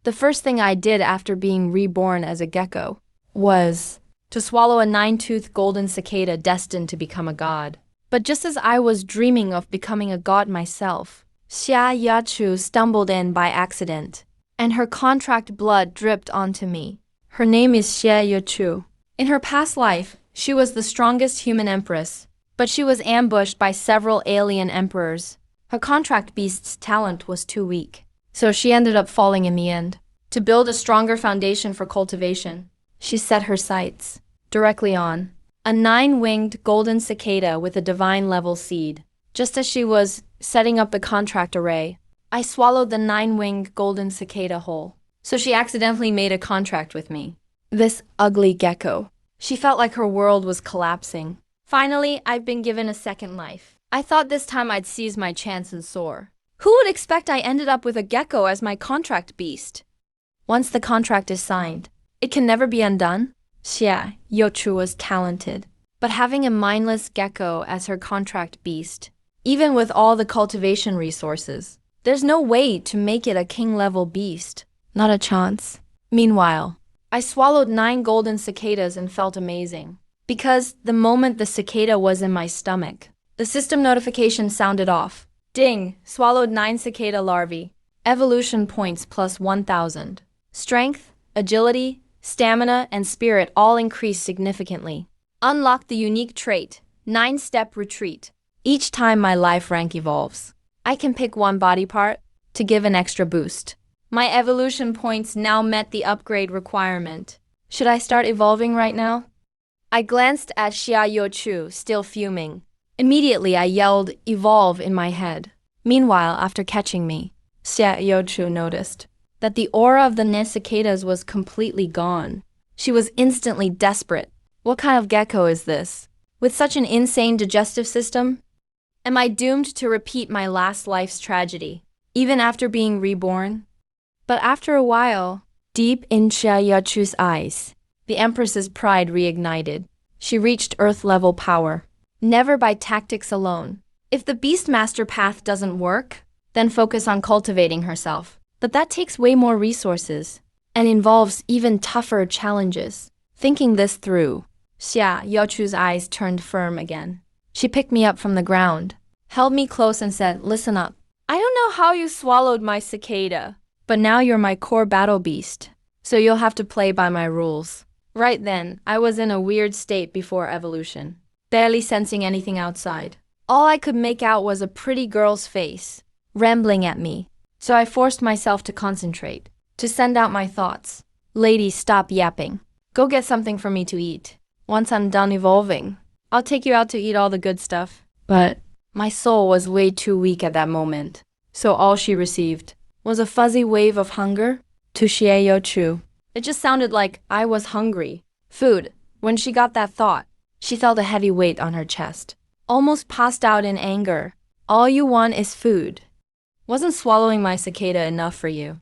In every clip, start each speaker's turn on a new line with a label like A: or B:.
A: The first thing I did after being reborn as a gecko was to swallow a 9-toothed golden cicada destined to become a god. But just as I was dreaming of becoming a god myself, Xia Yachu stumbled in by accident, and her contract blood dripped onto me. Her name is Xia Yachu. In her past life, she was the strongest human empress, but she was ambushed by several alien emperors. Her contract beast's talent was too weak, so she ended up falling in the end. To build a stronger foundation for cultivation, she set her sights directly on a 9-winged golden cicada with a divine level seed. Just as she was setting up the contract array, I swallowed the 9-winged golden cicada whole. So she accidentally made a contract with me. This ugly gecko. She felt like her world was collapsing. Finally, I've been given a second life. I thought this time I'd seize my chance and soar. Who would expect I ended up with a gecko as my contract beast? Once the contract is signed, it can never be undone. Xia Yachu was talented, but having a mindless gecko as her contract beast, even with all the cultivation resources, there's no way to make it a king-level beast. Not a chance. Meanwhile, I swallowed 9 golden cicadas and felt amazing. Because the moment the cicada was in my stomach, the system notification sounded off. Ding! Swallowed 9 cicada larvae. Evolution points plus 1,000. Strength, agility, stamina, and spirit all increase significantly. Unlock the unique trait, 9-step retreat. Each time my life rank evolves, I can pick one body part to give an extra boost. My evolution points now met the upgrade requirement. Should I start evolving right now? I glanced at Xia Yachu, still fuming. Immediately I yelled, "Evolve," in my head. Meanwhile, after catching me, Xia Yachu noticed that the aura of the cicadas was completely gone. She was instantly desperate. What kind of gecko is this? With such an insane digestive system? Am I doomed to repeat my last life's tragedy, even after being reborn? But after a while, deep in Xia Yachu's eyes, the Empress's pride reignited. She reached Earth-level power, never by tactics alone. If the Beastmaster path doesn't work, then focus on cultivating herself. But that takes way more resources and involves even tougher challenges. Thinking this through, Xia Yachu's eyes turned firm again. She picked me up from the ground, held me close and said, "Listen up. I don't know how you swallowed my cicada, but now you're my core battle beast, so you'll have to play by my rules." Right then, I was in a weird state before evolution, barely sensing anything outside. All I could make out was a pretty girl's face, rambling at me. So I forced myself to concentrate, to send out my thoughts. "Lady, stop yapping. Go get something for me to eat. Once I'm done evolving, I'll take you out to eat all the good stuff." But my soul was way too weak at that moment, so all she received was a fuzzy wave of hunger to Xia Yachu. It just sounded like I was hungry. Food. When she got that thought, she felt a heavy weight on her chest, almost passed out in anger. "All you want is food. Wasn't swallowing my cicada enough for you?"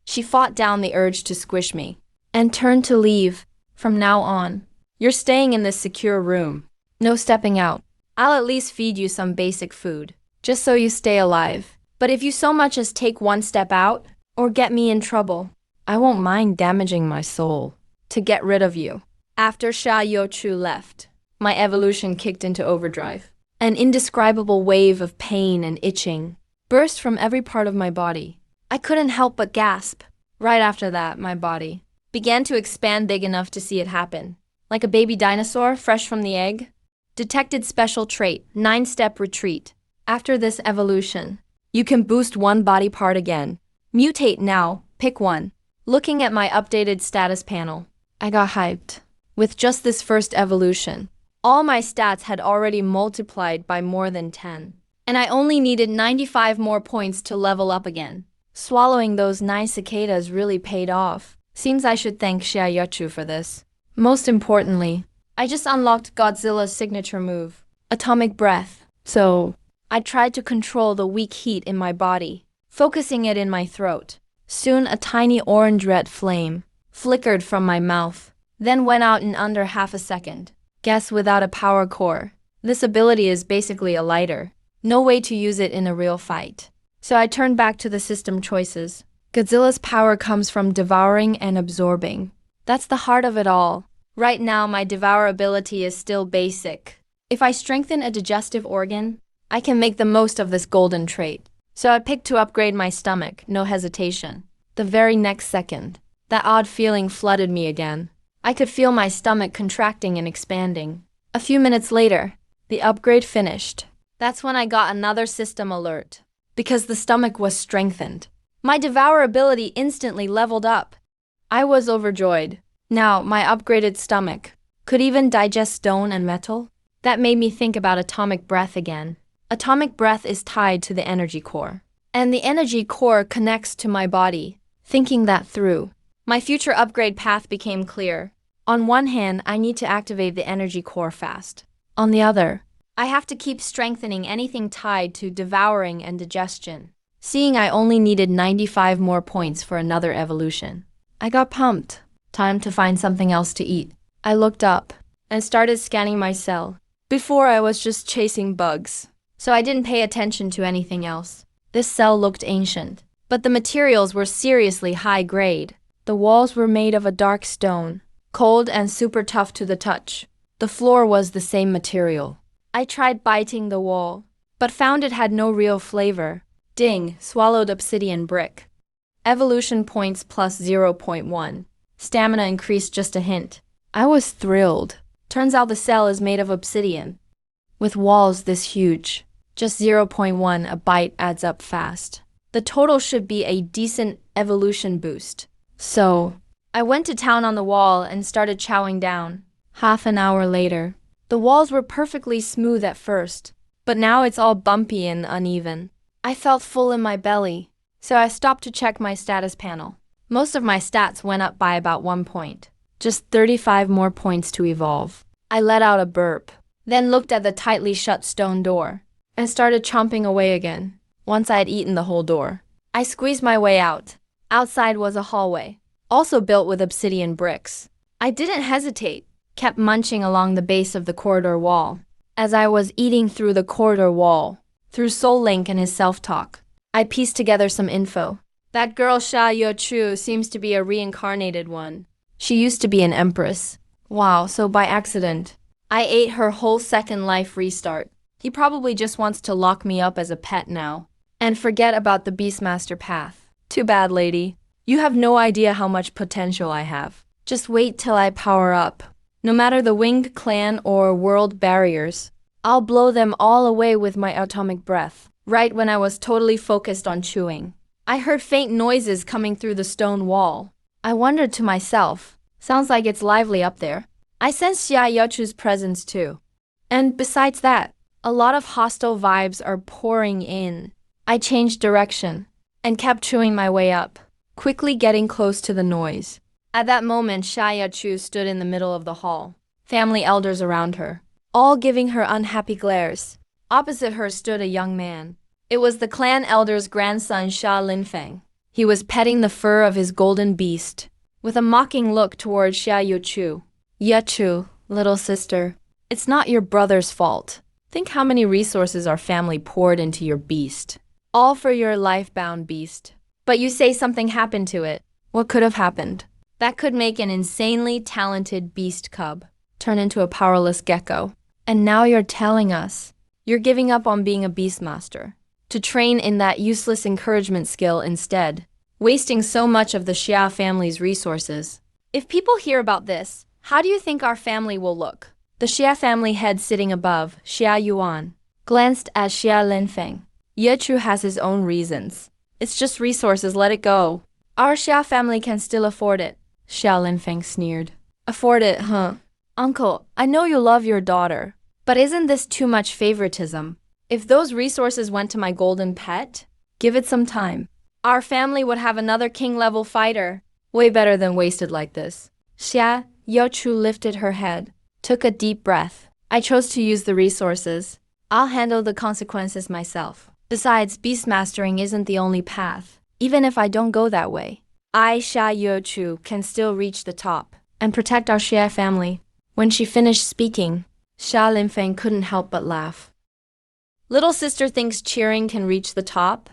A: She fought down the urge to squish me and turned to leave. "From now on, you're staying in this secure room. No stepping out. I'll at least feed you some basic food, just so you stay alive. But if you so much as take one step out or get me in trouble, I won't mind damaging my soul to get rid of you." After Xia Yachu left, my evolution kicked into overdrive. An indescribable wave of pain and itching burst from every part of my body. I couldn't help but gasp. Right after that, my body began to expand big enough to see it happen. Like a baby dinosaur fresh from the egg. Detected special trait, 9-step retreat. After this evolution, you can boost one body part again. Mutate now, pick one. Looking at my updated status panel, I got hyped. With just this first evolution, all my stats had already multiplied by more than 10. And I only needed 95 more points to level up again. Swallowing those 9 cicadas really paid off. Seems I should thank Xia Yachu for this. Most importantly, I just unlocked Godzilla's signature move, Atomic Breath. So, I tried to control the weak heat in my body, focusing it in my throat. Soon a tiny orange-red flame flickered from my mouth, then went out in under half a second. Guess without a power core, this ability is basically a lighter. No way to use it in a real fight. So I turned back to the system choices. Godzilla's power comes from devouring and absorbing. That's the heart of it all. Right now, my devour ability is still basic. If I strengthen a digestive organ, I can make the most of this golden trait. So I picked to upgrade my stomach, no hesitation. The very next second, that odd feeling flooded me again. I could feel my stomach contracting and expanding. A few minutes later, the upgrade finished. That's when I got another system alert. Because the stomach was strengthened, my devour ability instantly leveled up. I was overjoyed. Now, my upgraded stomach could even digest stone and metal. That made me think about atomic breath again. Atomic breath is tied to the energy core. And the energy core connects to my body. Thinking that through, my future upgrade path became clear. On one hand, I need to activate the energy core fast. On the other, I have to keep strengthening anything tied to devouring and digestion. Seeing I only needed 95 more points for another evolution, I got pumped. Time to find something else to eat. I looked up and started scanning my cell. Before I was just chasing bugs, so I didn't pay attention to anything else. This cell looked ancient, but the materials were seriously high grade. The walls were made of a dark stone, cold and super tough to the touch. The floor was the same material. I tried biting the wall, but found it had no real flavor. Ding, swallowed obsidian brick. Evolution points plus 0.1. Stamina increased just a hint. I was thrilled. Turns out the cell is made of obsidian. With walls this huge, just 0.1 a bite adds up fast. The total should be a decent evolution boost. So, I went to town on the wall and started chowing down. Half an hour later, the walls were perfectly smooth at first, but now it's all bumpy and uneven. I felt full in my belly, so I stopped to check my status panel. Most of my stats went up by about 1 point. Just 35 more points to evolve. I let out a burp, then looked at the tightly shut stone door, and started chomping away again. Once I had eaten the whole door, I squeezed my way out. Outside was a hallway, also built with obsidian bricks. I didn't hesitate, kept munching along the base of the corridor wall. As I was eating through the corridor wall, through Soul Link and his self-talk, I pieced together some info. That girl Xia Yochu seems to be a reincarnated one. She used to be an empress. Wow, so by accident, I ate her whole second life restart. He probably just wants to lock me up as a pet now. And forget about the Beastmaster path. Too bad, lady. You have no idea how much potential I have. Just wait till I power up. No matter the winged clan or world barriers, I'll blow them all away with my atomic breath. Right when I was totally focused on chewing, I heard faint noises coming through the stone wall. I wondered to myself, sounds like it's lively up there. I sensed Xia Yochu's presence too. And besides that, a lot of hostile vibes are pouring in. I changed direction and kept chewing my way up, quickly getting close to the noise. At that moment, Xia Yochu stood in the middle of the hall, family elders around her, all giving her unhappy glares. Opposite her stood a young man. It was the clan elder's grandson, Xia Linfeng. He was petting the fur of his golden beast, with a mocking look toward Xia Yochu. Yochu, little sister, it's not your brother's fault. Think how many resources our family poured into your beast. All for your life-bound beast. But you say something happened to it. What could have happened? That could make an insanely talented beast cub turn into a powerless gecko. And now you're telling us you're giving up on being a beastmaster to train in that useless encouragement skill instead, wasting so much of the Xia family's resources. If people hear about this, how do you think our family will look? The Xia family head sitting above, Xia Yuan, glanced at Xia Linfeng. Yechu has his own reasons. It's just resources, let it go. Our Xia family can still afford it, Xia Linfeng sneered. Afford it, huh? Uncle, I know you love your daughter, but isn't this too much favoritism? If those resources went to my golden pet, give it some time. Our family would have another king-level fighter. Way better than wasted like this. Xia Yochu lifted her head, took a deep breath. I chose to use the resources. I'll handle the consequences myself. Besides, beastmastering isn't the only path. Even if I don't go that way, I, Xia Yochu, can still reach the top and protect our Xia family. When she finished speaking, Xia Linfeng couldn't help but laugh. Little sister thinks cheering can reach the top?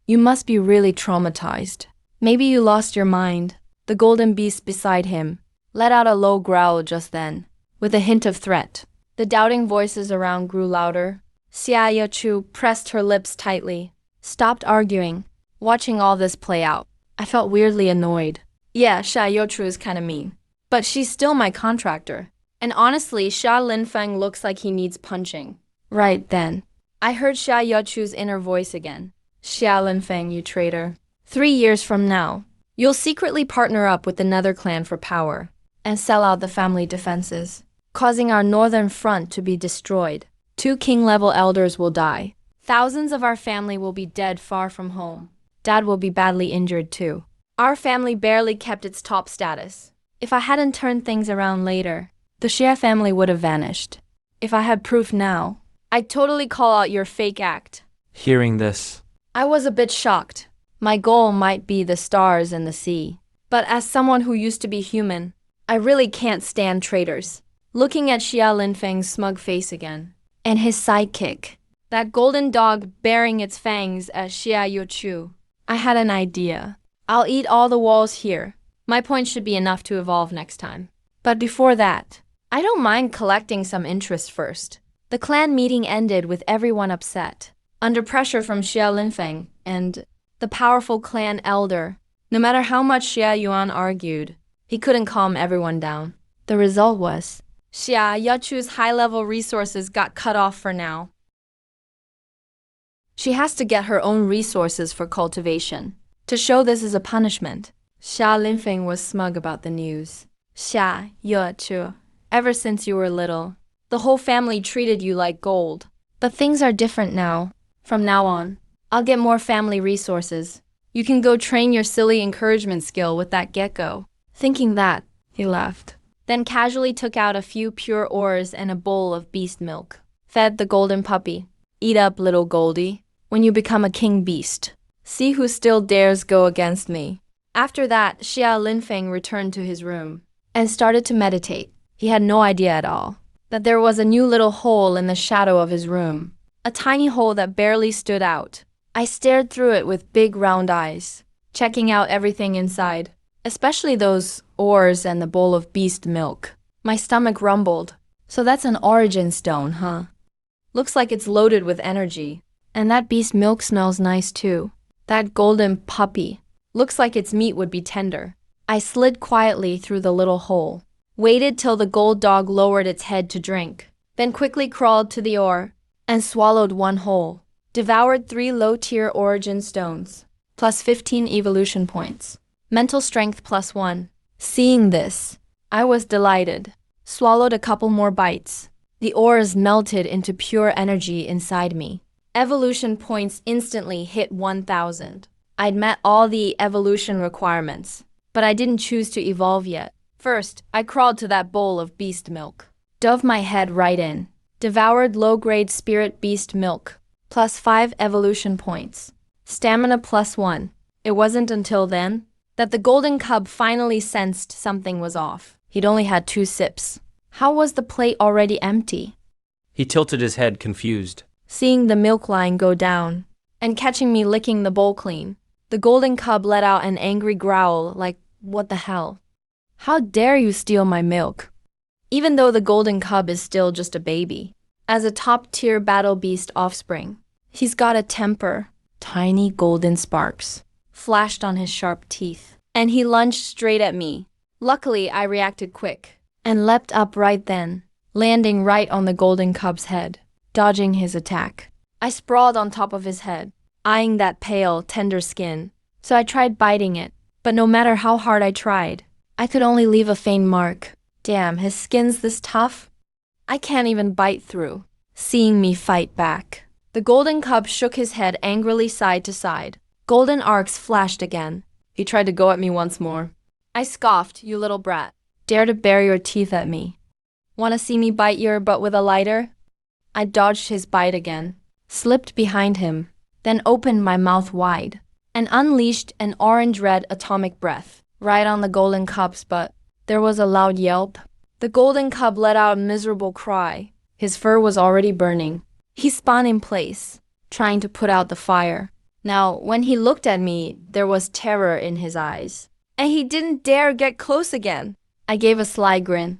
A: You must be really traumatized. Maybe you lost your mind. The golden beast beside him let out a low growl just then, with a hint of threat. The doubting voices around grew louder. Xia Yachu pressed her lips tightly, stopped arguing, watching all this play out. I felt weirdly annoyed. Yeah, Xia Yachu is kinda mean. But she's still my contractor. And honestly, Xia Linfeng looks like he needs punching. Right then, I heard Xia Yachu's inner voice again. Xia Linfeng, you traitor. 3 years from now, you'll secretly partner up with the Nether clan for power and sell out the family defenses, causing our northern front to be destroyed. 2 king-level elders will die. Thousands of our family will be dead far from home. Dad will be badly injured too. Our family barely kept its top status. If I hadn't turned things around later, the Xia family would have vanished. If I had proof now, I'd totally call out your fake act.
B: Hearing this,
A: I was a bit shocked. My goal might be the stars and the sea. But as someone who used to be human, I really can't stand traitors. Looking at Xia Linfeng's smug face again, and his sidekick, that golden dog baring its fangs at Xia Yuchu, I had an idea. I'll eat all the walls here. My point should be enough to evolve next time. But before that, I don't mind collecting some interest first. The clan meeting ended with everyone upset, under pressure from Xia Linfeng and the powerful clan elder. No matter how much Xia Yuan argued, he couldn't calm everyone down. The result was, Xia Yachu's high-level resources got cut off for now. She has to get her own resources for cultivation. To show this is a punishment, Xia Linfeng was smug about the news. Xia Yachu, ever since you were little, the whole family treated you like gold. But things are different now. From now on, I'll get more family resources. You can go train your silly encouragement skill with that Gecko. Thinking that, he laughed. Then casually took out a few pure ores and a bowl of beast milk. Fed the golden puppy. Eat up, little Goldie. When you become a king beast, see who still dares go against me. After that, Xia Linfeng returned to his room and started to meditate. He had no idea at all that there was a new little hole in the shadow of his room. A tiny hole that barely stood out. I stared through it with big round eyes, checking out everything inside, especially those ores and the bowl of beast milk. My stomach rumbled. So that's an origin stone, huh? Looks like it's loaded with energy. And that beast milk smells nice too. That golden puppy. Looks like its meat would be tender. I slid quietly through the little hole, waited till the gold dog lowered its head to drink, then quickly crawled to the ore and swallowed one whole. Devoured 3 low-tier origin stones, plus 15 evolution points. Mental strength plus 1. Seeing this, I was delighted. Swallowed a couple more bites. The ores melted into pure energy inside me. Evolution points instantly hit 1,000. I'd met all the evolution requirements, but I didn't choose to evolve yet. First, I crawled to that bowl of beast milk. Dove my head right in. Devoured low-grade spirit beast milk, plus 5 evolution points. Stamina plus 1. It wasn't until then that the golden cub finally sensed something was off. He'd only had 2 sips. How was the plate already empty?
B: he tilted his head, confused.
A: Seeing the milk line go down, and catching me licking the bowl clean, the golden cub let out an angry growl like, what the hell? How dare you steal my milk? Even though the golden cub is still just a baby, as a top-tier battle beast offspring, he's got a temper. Tiny golden sparks flashed on his sharp teeth, and he lunged straight at me. Luckily, I reacted quick, and leapt up right then, landing right on the golden cub's head, dodging his attack. I sprawled on top of his head, eyeing that pale, tender skin, so I tried biting it, but no matter how hard I tried, I could only leave a faint mark. Damn, his skin's this tough? I can't even bite through. Seeing me fight back, the golden cub shook his head angrily side to side. Golden arcs flashed again. He tried to go at me once more. I scoffed, you little brat. Dare to bare your teeth at me. Wanna see me bite your butt with a lighter? I dodged his bite again, slipped behind him, then opened my mouth wide, and unleashed an orange-red atomic breath right on the golden cub's butt. There was a loud yelp. The golden cub let out a miserable cry. His fur was already burning. He spun in place, trying to put out the fire. Now, when he looked at me, there was terror in his eyes. And he didn't dare get close again. I gave a sly grin.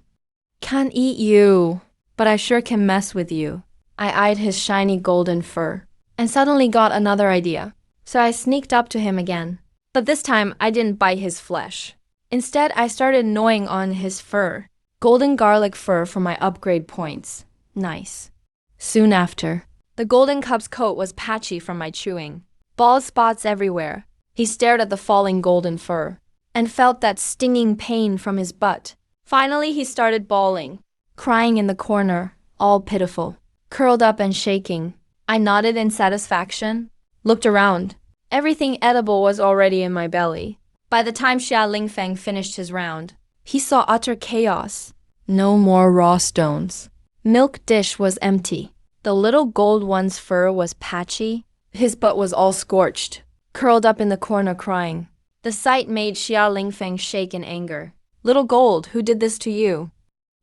A: Can't eat you, but I sure can mess with you. I eyed his shiny golden fur and suddenly got another idea. So I sneaked up to him again. But this time, I didn't bite his flesh. Instead, I started gnawing on his fur. Golden garlic fur for my upgrade points. Nice. Soon after, the golden cub's coat was patchy from my chewing. Bald spots everywhere. He stared at the falling golden fur and felt that stinging pain from his butt. Finally, he started bawling, crying in the corner, all pitiful, curled up and shaking. I nodded in satisfaction, looked around. Everything edible was already in my belly. By the time Xia Lingfeng finished his round, he saw utter chaos. No more raw stones. Milk dish was empty. The little gold one's fur was patchy. His butt was all scorched, curled up in the corner crying. The sight made Xia Lingfeng shake in anger. Little gold, who did this to you?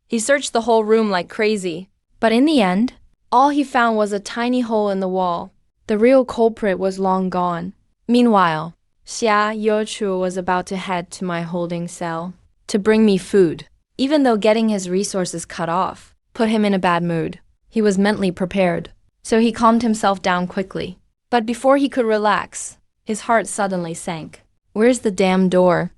A: He searched the whole room like crazy, but in the end, all he found was a tiny hole in the wall. The real culprit was long gone. Meanwhile, Xia Youchu was about to head to my holding cell to bring me food. Even though getting his resources cut off put him in a bad mood, he was mentally prepared, so he calmed himself down quickly. But before he could relax, his heart suddenly sank. Where's the damn door?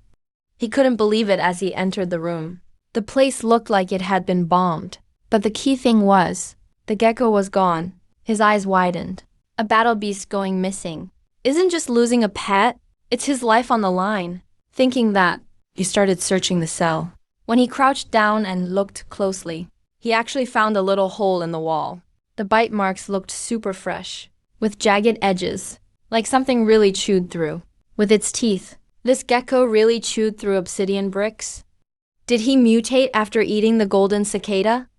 A: He couldn't believe it as he entered the room. The place looked like it had been bombed. But the key thing was, the gecko was gone. His eyes widened. A battle beast going missing isn't just losing a pet, it's his life on the line. Thinking that, he started searching the cell. When he crouched down and looked closely, he actually found a little hole in the wall. The bite marks looked super fresh, with jagged edges, like something really chewed through. With its teeth, this gecko really chewed through obsidian bricks? Did he mutate after eating the golden cicada?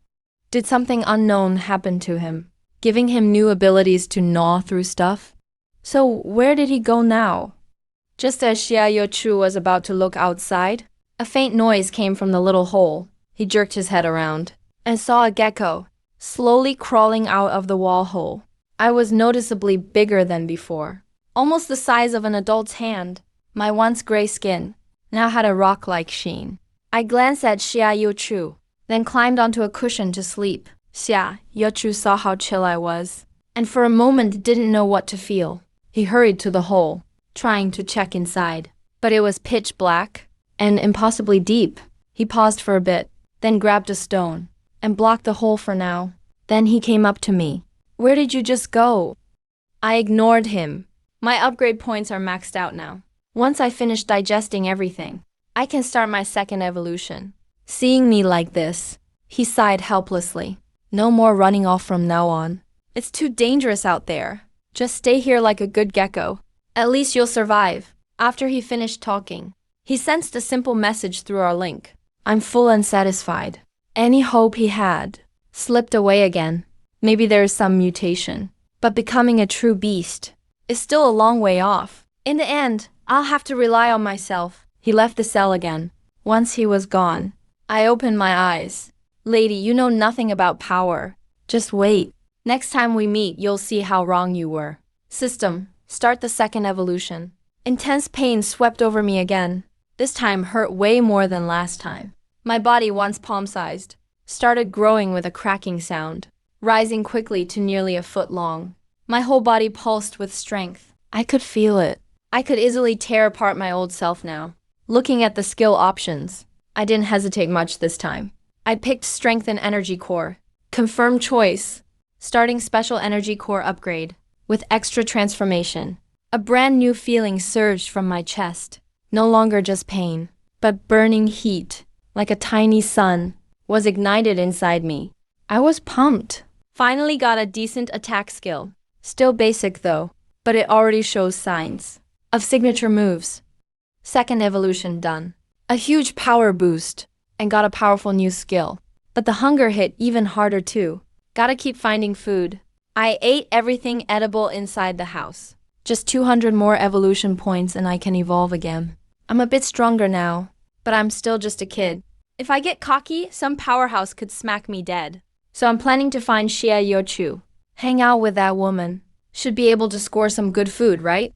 A: Did something unknown happen to him, giving him new abilities to gnaw through stuff? So where did he go now? Just as Xia Youchu was about to look outside, a faint noise came from the little hole. He jerked his head around and saw a gecko slowly crawling out of the wall hole. I was noticeably bigger than before, almost the size of an adult's hand. My once gray skin now had a rock-like sheen. I glanced at Xia Youchu, then climbed onto a cushion to sleep. Xia Youchu saw how chill I was, and for a moment didn't know what to feel. He hurried to the hole, trying to check inside, but it was pitch black and impossibly deep. He paused for a bit, then grabbed a stone and blocked the hole for now. Then he came up to me. Where did you just go? I ignored him. My upgrade points are maxed out now. Once I finish digesting everything, I can start my second evolution. Seeing me like this, he sighed helplessly. No more running off from now on. It's too dangerous out there. Just stay here like a good gecko. At least you'll survive. After he finished talking, he sensed a simple message through our link. I'm full and satisfied. Any hope he had slipped away again. Maybe there is some mutation, but becoming a true beast is still a long way off. In the end, I'll have to rely on myself. He left the cell again. Once he was gone, I opened my eyes. Lady, you know nothing about power. Just wait. Next time we meet, you'll see how wrong you were. System, start the second evolution. Intense pain swept over me again. This time hurt way more than last time. My body, once palm-sized, started growing with a cracking sound, rising quickly to nearly a foot long. My whole body pulsed with strength. I could feel it. I could easily tear apart my old self now. Looking at the skill options, I didn't hesitate much this time. I picked Strength and Energy Core. Confirm choice. Starting Special Energy Core upgrade with extra transformation. A brand new feeling surged from my chest. No longer just pain, but burning heat, like a tiny sun, was ignited inside me. I was pumped. Finally got a decent attack skill. Still basic though, but it already shows signs of signature moves. Second evolution done. A huge power boost, and got a powerful new skill. But the hunger hit even harder too. Gotta keep finding food. I ate everything edible inside the house. Just 200 more evolution points and I can evolve again. I'm a bit stronger now, but I'm still just a kid. If I get cocky, some powerhouse could smack me dead. So I'm planning to find Xia Youchu. Hang out with that woman. Should be able to score some good food, right?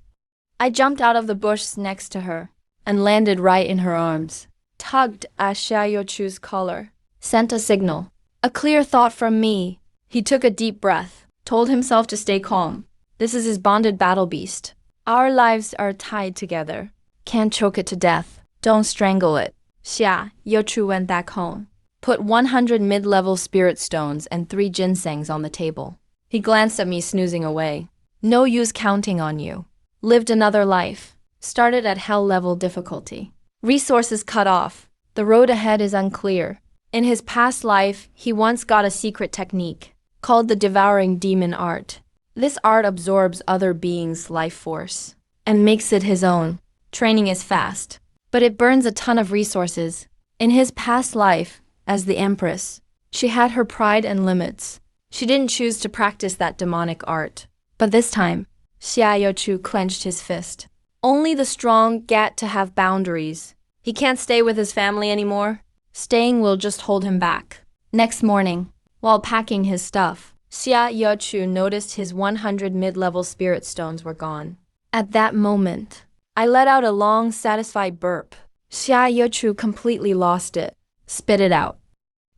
A: I jumped out of the bush next to her and landed right in her arms. Tugged at Xiaochu's collar. Sent a signal. A clear thought from me. He took a deep breath. Told himself to stay calm. This is his bonded battle beast. Our lives are tied together. Can't choke it to death. Don't strangle it. Xiaochu went back home. Put 100 mid-level spirit stones and 3 ginsengs on the table. He glanced at me, snoozing away. No use counting on you. Lived another life. Started at hell level difficulty. Resources cut off. The road ahead is unclear. In his past life, he once got a secret technique called the devouring demon art. This art absorbs other beings' life force and makes it his own. Training is fast, but it burns a ton of resources. In his past life, as the Empress, she had her pride and limits. She didn't choose to practice that demonic art. But this time, Xiaochu clenched his fist. Only the strong get to have boundaries. He can't stay with his family anymore. Staying will just hold him back. Next morning, while packing his stuff, Xiaochu noticed his 100 mid-level spirit stones were gone. At that moment, I let out a long, satisfied burp. Xiaochu completely lost it. Spit it out.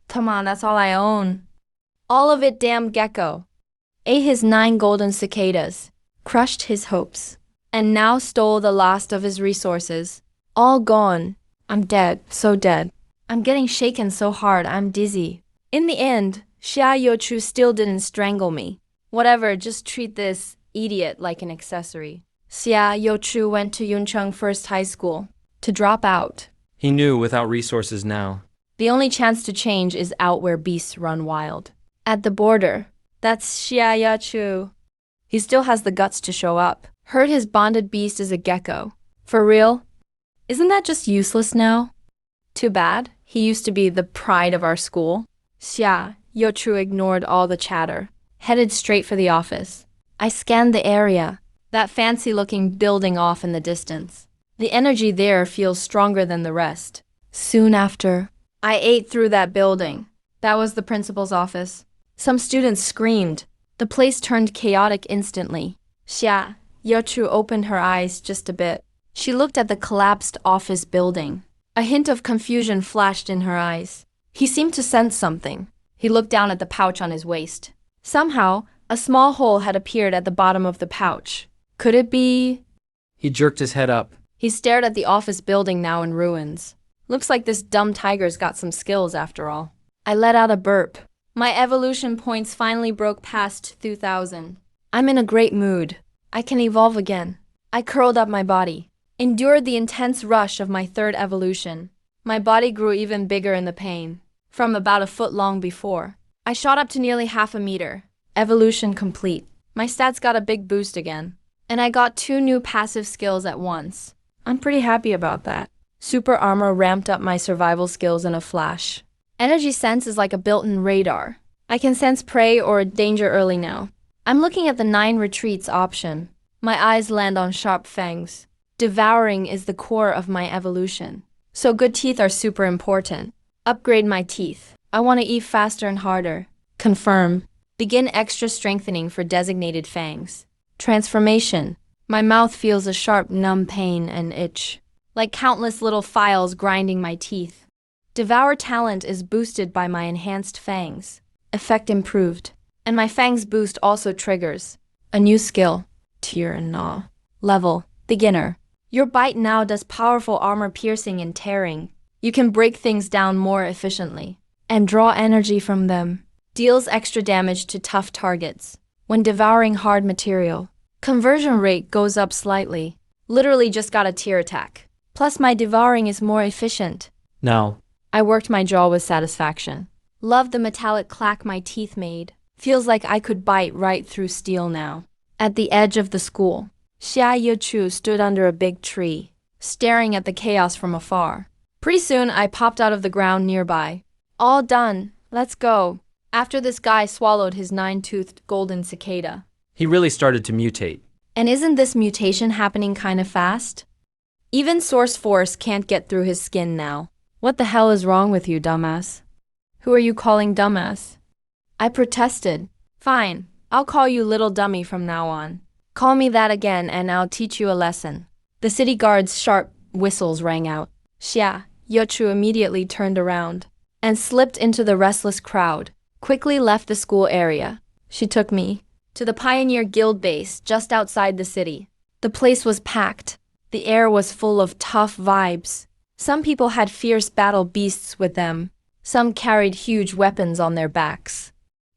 A: Come on, that's all I own. All of it, damn Gecko. Ate his 9 golden cicadas, crushed his hopes, and now stole the last of his resources. All gone. I'm dead, so dead. I'm getting shaken so hard, I'm dizzy. In the end, Xiaochu still didn't strangle me. Whatever, just treat this idiot like an accessory. Xiaochu went to Yuncheng First High School to drop out.
B: He knew without resources now.
A: The only chance to change is out where beasts run wild. At the border, that's Xiaochu. He still has the guts to show up. Heard his bonded beast is a gecko. For real? Isn't that just useless now? Too bad. He used to be the pride of our school. Xiaochu ignored all the chatter. Headed straight for the office. I scanned the area. That fancy-looking building off in the distance. The energy there feels stronger than the rest. Soon after, I ate through that building. That was the principal's office. Some students screamed. The place turned chaotic instantly. Xiaochu opened her eyes just a bit. She looked at the collapsed office building. A hint of confusion flashed in her eyes. He seemed to sense something. He looked down at the pouch on his waist. Somehow, a small hole had appeared at the bottom of the pouch. Could it be?
B: He jerked his head up.
A: He stared at the office building now in ruins. Looks like this dumb tiger's got some skills after all. I let out a burp. My evolution points finally broke past 2,000. I'm in a great mood. I can evolve again. I curled up my body. Endured the intense rush of my 3rd evolution. My body grew even bigger in the pain. From about a foot long before. I shot up to nearly half a meter. Evolution complete. My stats got a big boost again. And I got 2 new passive skills at once. I'm pretty happy about that. Super armor ramped up my survival skills in a flash. Energy sense is like a built-in radar. I can sense prey or danger early now. I'm looking at the 9 retreats option. My eyes land on sharp fangs. Devouring is the core of my evolution. So good teeth are super important. Upgrade my teeth. I want to eat faster and harder. Confirm. Begin extra strengthening for designated fangs. Transformation. My mouth feels a sharp, numb pain and itch. Like countless little files grinding my teeth. Devour talent is boosted by my enhanced fangs. Effect improved. And my fangs boost also triggers a new skill. Tear and gnaw. Level. Beginner. Your bite now does powerful armor piercing and tearing. You can break things down more efficiently. And draw energy from them. Deals extra damage to tough targets. When devouring hard material. Conversion rate goes up slightly. Literally just got a tear attack. Plus my devouring is more efficient.
B: Now.
A: I worked my jaw with satisfaction. Loved the metallic clack my teeth made. Feels like I could bite right through steel now. At the edge of the school, Xiaochu stood under a big tree, staring at the chaos from afar. Pretty soon, I popped out of the ground nearby. All done. Let's go. After this guy swallowed his 9-toothed golden cicada.
B: He really started to mutate.
A: And isn't this mutation happening kind of fast? Even Source Force can't get through his skin now. What the hell is wrong with you, dumbass? Who are you calling dumbass? I protested. Fine, I'll call you little dummy from now on. Call me that again and I'll teach you a lesson. The city guard's sharp whistles rang out. Xia Yochu immediately turned around and slipped into the restless crowd, quickly left the school area. She took me to the Pioneer Guild base just outside the city. The place was packed. The air was full of tough vibes. Some people had fierce battle beasts with them. Some carried huge weapons on their backs.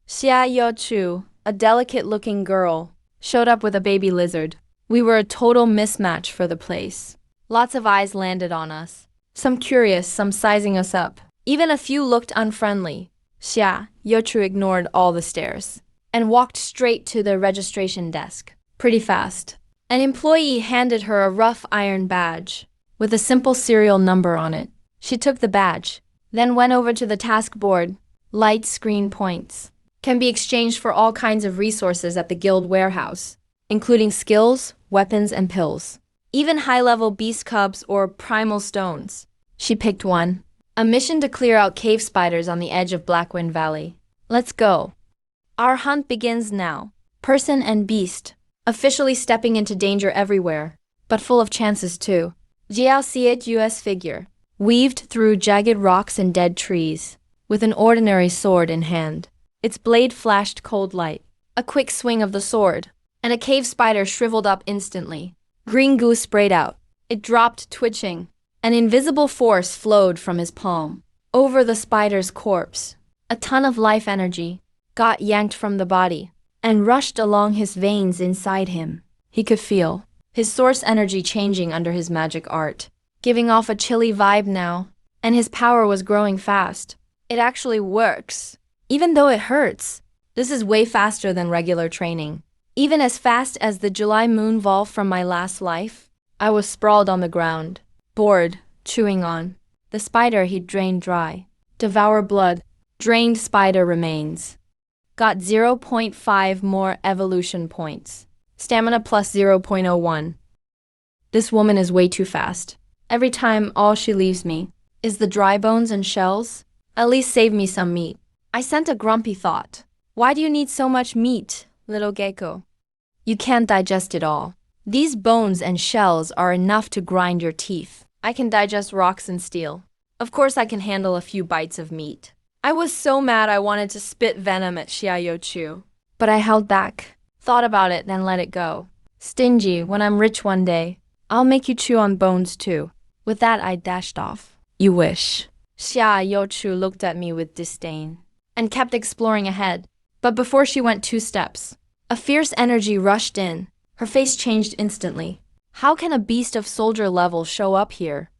A: Xia Yochu, a delicate-looking girl, showed up with a baby lizard. We were a total mismatch for the place. Lots of eyes landed on us. Some curious, some sizing us up. Even a few looked unfriendly. Xia Yochu ignored all the stares and walked straight to the registration desk. Pretty fast. An employee handed her a rough iron badge with a simple serial number on it. She took the badge, then went over to the task board. Light screen points can be exchanged for all kinds of resources at the guild warehouse, including skills, weapons, and pills. Even high-level beast cubs or primal stones. She picked one. A mission to clear out cave spiders on the edge of Blackwind Valley. Let's go. Our hunt begins now. Person and beast, officially stepping into danger everywhere, but full of chances too. Jiao Siet US figure, weaved through jagged rocks and dead trees, with an ordinary sword in hand. Its blade flashed cold light. A quick swing of the sword, and a cave spider shriveled up instantly. Green goo sprayed out. It dropped twitching. An invisible force flowed from his palm. Over the spider's corpse, a ton of life energy got yanked from the body and rushed along his veins inside him. He could feel his source energy changing under his magic art, giving off a chilly vibe now, and his power was growing fast. It actually works, even though it hurts. This is way faster than regular training. Even as fast as the July moon vol from my last life. I was sprawled on the ground, bored, chewing on the spider he'd drained dry. Devour blood, drained spider remains. Got 0.5 more evolution points. Stamina plus 0.01. This woman is way too fast. Every time all she leaves me is the dry bones and shells. At least save me some meat. I sent a grumpy thought. Why do you need so much meat, little Gecko? You can't digest it all. These bones and shells are enough to grind your teeth. I can digest rocks and steel. Of course I can handle a few bites of meat. I was so mad I wanted to spit venom at Xia Yochu. But I held back, thought about it, then let it go. Stingy, when I'm rich one day, I'll make you chew on bones too. With that I dashed off. You wish. Xia Yochu looked at me with disdain and kept exploring ahead. But before she went 2 steps, a fierce energy rushed in. Her face changed instantly. How can a beast of soldier level show up here?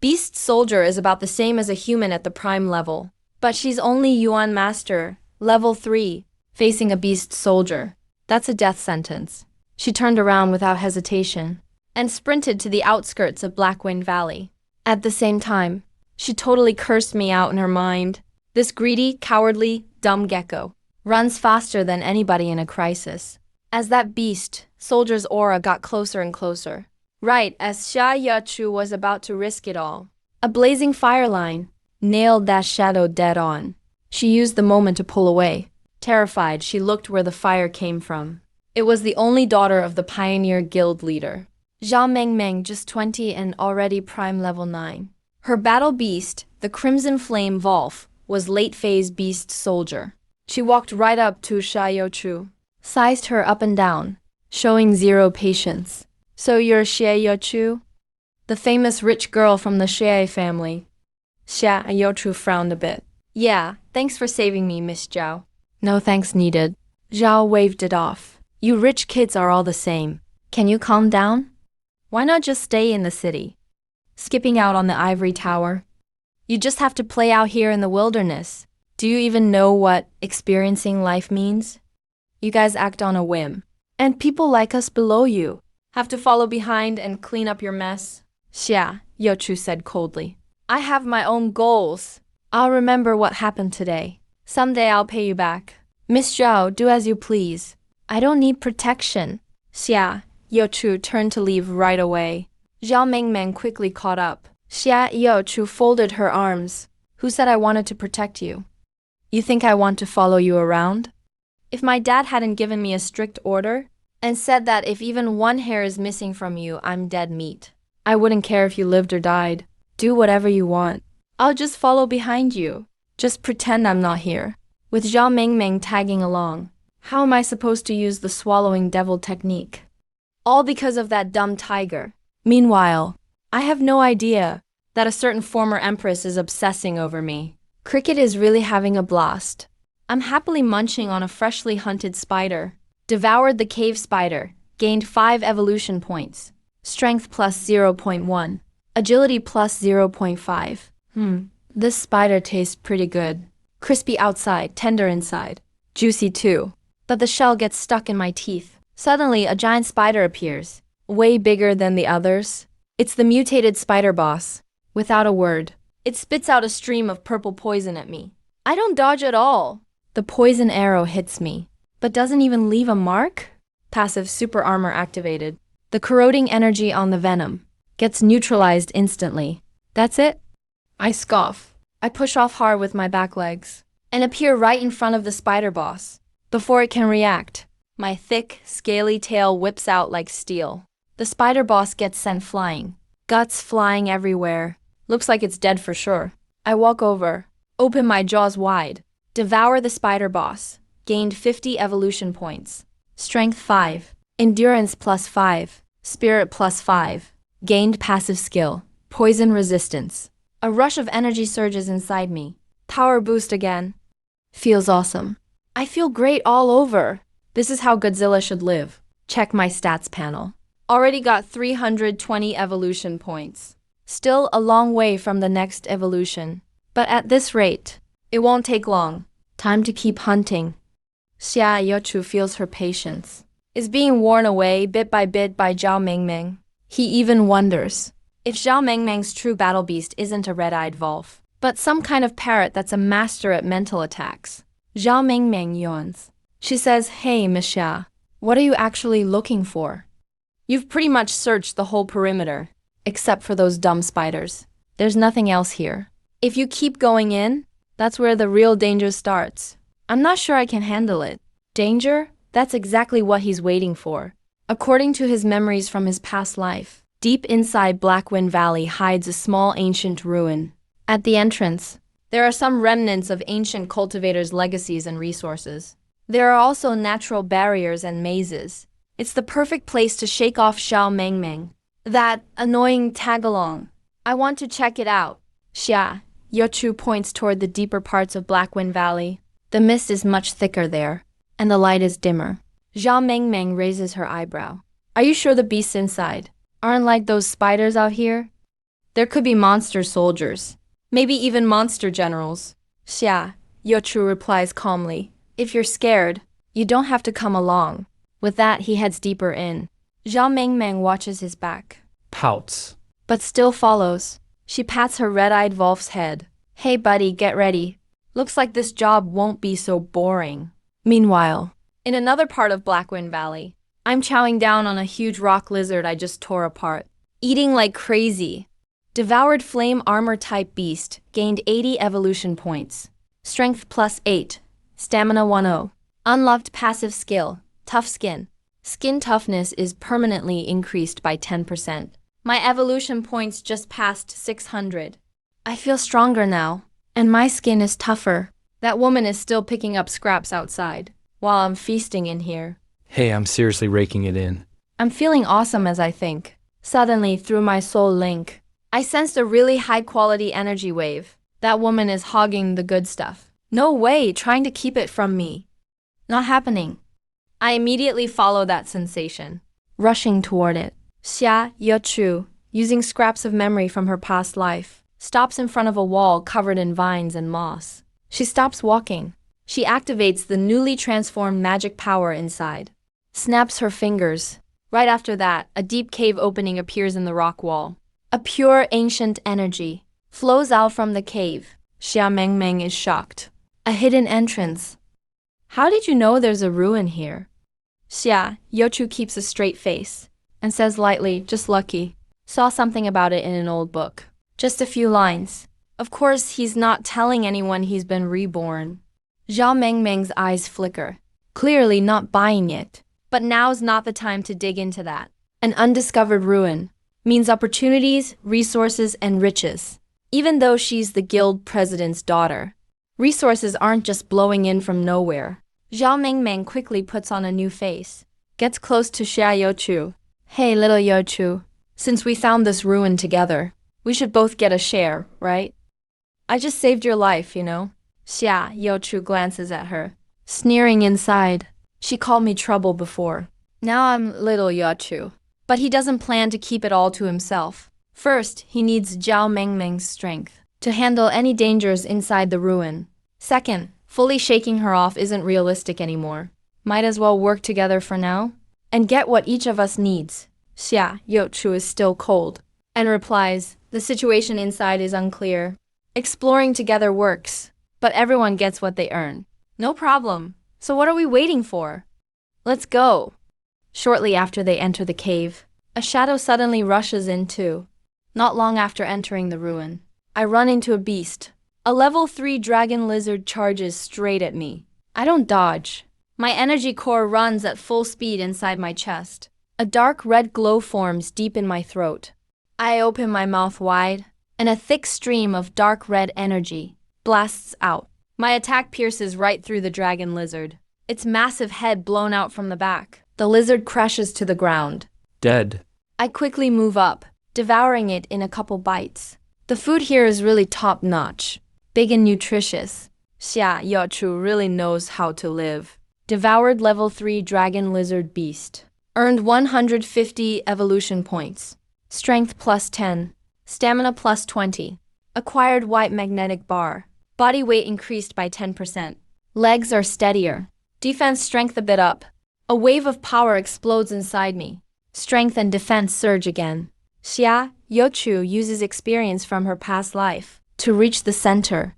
A: Beast soldier is about the same as a human at the prime level. But she's only Yuan Master, level 3, facing a beast soldier. That's a death sentence. She turned around without hesitation and sprinted to the outskirts of Blackwind Valley. At the same time, she totally cursed me out in her mind. This greedy, cowardly, dumb gecko runs faster than anybody in a crisis. As that beast soldier's aura got closer and closer, right as Xia Yachu was about to risk it all, a blazing fire line nailed that shadow dead on. She used the moment to pull away. Terrified, she looked where the fire came from. It was the only daughter of the Pioneer Guild leader, Zhao Mengmeng, just 20 and already prime level 9. Her battle beast, the Crimson Flame Volf, was late-phase beast soldier. She walked right up to Xia Yochu, sized her up and down, showing zero patience. So you're Xia Yochu? The famous rich girl from the Xie family. Xia Yochu frowned a bit. Yeah, thanks for saving me, Miss Zhao. No thanks needed. Zhao waved it off. You rich kids are all the same. Can you calm down? Why not just stay in the city? Skipping out on the ivory tower? You just have to play out here in the wilderness. Do you even know what experiencing life means? You guys act on a whim. And people like us below you have to follow behind and clean up your mess. Xia Yochu said coldly. I have my own goals. I'll remember what happened today. Someday I'll pay you back. Miss Zhao, do as you please. I don't need protection. Xia Yochu turned to leave right away. Zhao Mengmeng quickly caught up. Xia Yochu folded her arms. Who said I wanted to protect you? You think I want to follow you around? If my dad hadn't given me a strict order, and said that if even one hair is missing from you, I'm dead meat. I wouldn't care if you lived or died. Do whatever you want. I'll just follow behind you. Just pretend I'm not here. With Zhao Mingming tagging along. How am I supposed to use the swallowing devil technique? All because of that dumb tiger. Meanwhile, I have no idea that a certain former empress is obsessing over me. Cricket is really having a blast. I'm happily munching on a freshly hunted spider. Devoured the cave spider. Gained 5 evolution points. Strength plus 0.1. Agility plus 0.5. This spider tastes pretty good. Crispy outside, tender inside. Juicy too. But the shell gets stuck in my teeth. Suddenly, a giant spider appears. Way bigger than the others. It's the mutated spider boss. Without a word, it spits out a stream of purple poison at me. I don't dodge at all. The poison arrow hits me, but doesn't even leave a mark? Passive super armor activated. The corroding energy on the venom gets neutralized instantly. That's it? I scoff. I push off hard with my back legs and appear right in front of the spider boss. Before it can react, my thick, scaly tail whips out like steel. The spider boss gets sent flying. Guts flying everywhere. Looks like it's dead for sure. I walk over, open my jaws wide, devour the spider boss. Gained 50 evolution points. Strength 5. Endurance plus 5. Spirit plus 5. Gained passive skill. Poison resistance. A rush of energy surges inside me. Power boost again. Feels awesome. I feel great all over. This is how Godzilla should live. Check my stats panel. Already got 320 evolution points. Still a long way from the next evolution. But at this rate, it won't take long. Time to keep hunting. Xia Yochu feels her patience is being worn away bit by Zhao Mingming. He even wonders if Zhao Mingming's true battle beast isn't a red-eyed Wolf, but some kind of parrot that's a master at mental attacks. Zhao Mingming yawns. She says, "Hey, Miss Xia, what are you actually looking for? You've pretty much searched the whole perimeter, except for those dumb spiders. There's nothing else here. If you keep going in, that's where the real danger starts. I'm not sure I can handle it." Danger? That's exactly what he's waiting for. According to his memories from his past life, deep inside Blackwind Valley hides a small ancient ruin. At the entrance, there are some remnants of ancient cultivators' legacies and resources. There are also natural barriers and mazes. It's the perfect place to shake off Zhao Mingming. That annoying tag-along. I want to check it out. Xia Yochu points toward the deeper parts of Blackwind Valley. The mist is much thicker there, and the light is dimmer. Zhao Mingming raises her eyebrow. Are you sure the beasts inside aren't like those spiders out here? There could be monster soldiers, maybe even monster generals. Xia Yochu replies calmly. If you're scared, you don't have to come along. With that, he heads deeper in. Zhao Mingming watches his back,
B: Pouts.
A: but still follows. She pats her red-eyed Wolf's head. Hey buddy, get ready. Looks like this job won't be so boring. Meanwhile, in another part of Blackwind Valley, I'm chowing down on a huge rock lizard I just tore apart. Eating like crazy. Devoured flame armor type beast, gained 80 evolution points. Strength plus 8. Stamina 10. Unlocked passive skill, tough skin. Skin toughness is permanently increased by 10%. My evolution points just passed 600. I feel stronger now, and my skin is tougher. That woman is still picking up scraps outside, while I'm feasting in here.
B: Hey, I'm seriously raking it in.
A: I'm feeling awesome as I think. Suddenly, through my soul link, I sensed a really high-quality energy wave. That woman is hogging the good stuff. No way, trying to keep it from me. Not happening. I immediately follow that sensation, rushing toward it. Xia Yochu, using scraps of memory from her past life, stops in front of a wall covered in vines and moss. She stops walking. She activates the newly transformed magic power inside. Snaps her fingers. Right after that, a deep cave opening appears in the rock wall. A pure ancient energy flows out from the cave. Xia Mingming is shocked. A hidden entrance. How did you know there's a ruin here? Xia Yochu keeps a straight face and says lightly, just lucky. Saw something about it in an old book. Just a few lines. Of course, he's not telling anyone he's been reborn. Zhao Mingming's eyes flicker. Clearly not buying it. But now's not the time to dig into that. An undiscovered ruin means opportunities, resources, and riches. Even though she's the guild president's daughter, resources aren't just blowing in from nowhere. Zhao Mingming quickly puts on a new face, gets close to Xia Youchu. Hey, little Youchu, since we found this ruin together, we should both get a share, right? I just saved your life, you know? Xia Youchu glances at her, sneering inside. She called me trouble before. Now I'm little Youchu. But he doesn't plan to keep it all to himself. First, he needs Zhao Mingming's strength to handle any dangers inside the ruin. Second, fully shaking her off isn't realistic anymore. Might as well work together for now and get what each of us needs. Xia Youchu is still cold and replies, the situation inside is unclear. Exploring together works, but everyone gets what they earn. No problem. So what are we waiting for? Let's go. Shortly after they enter the cave, a shadow suddenly rushes in too. Not long after entering the ruin, I run into a beast. A level 3 dragon lizard charges straight at me. I don't dodge. My energy core runs at full speed inside my chest. A dark red glow forms deep in my throat. I open my mouth wide, and a thick stream of dark red energy blasts out. My attack pierces right through the dragon lizard, its massive head blown out from the back. The lizard crashes to the ground.
B: Dead.
A: I quickly move up, devouring it in a couple bites. The food here is really top-notch, big and nutritious. Xia Youchu really knows how to live. Devoured level 3 dragon lizard beast. Earned 150 evolution points. Strength plus 10. Stamina plus 20. Acquired white magnetic bar. Body weight increased by 10%. Legs are steadier. Defense strength a bit up. A wave of power explodes inside me. Strength and defense surge again. Xia Youchu uses experience from her past life to reach the center.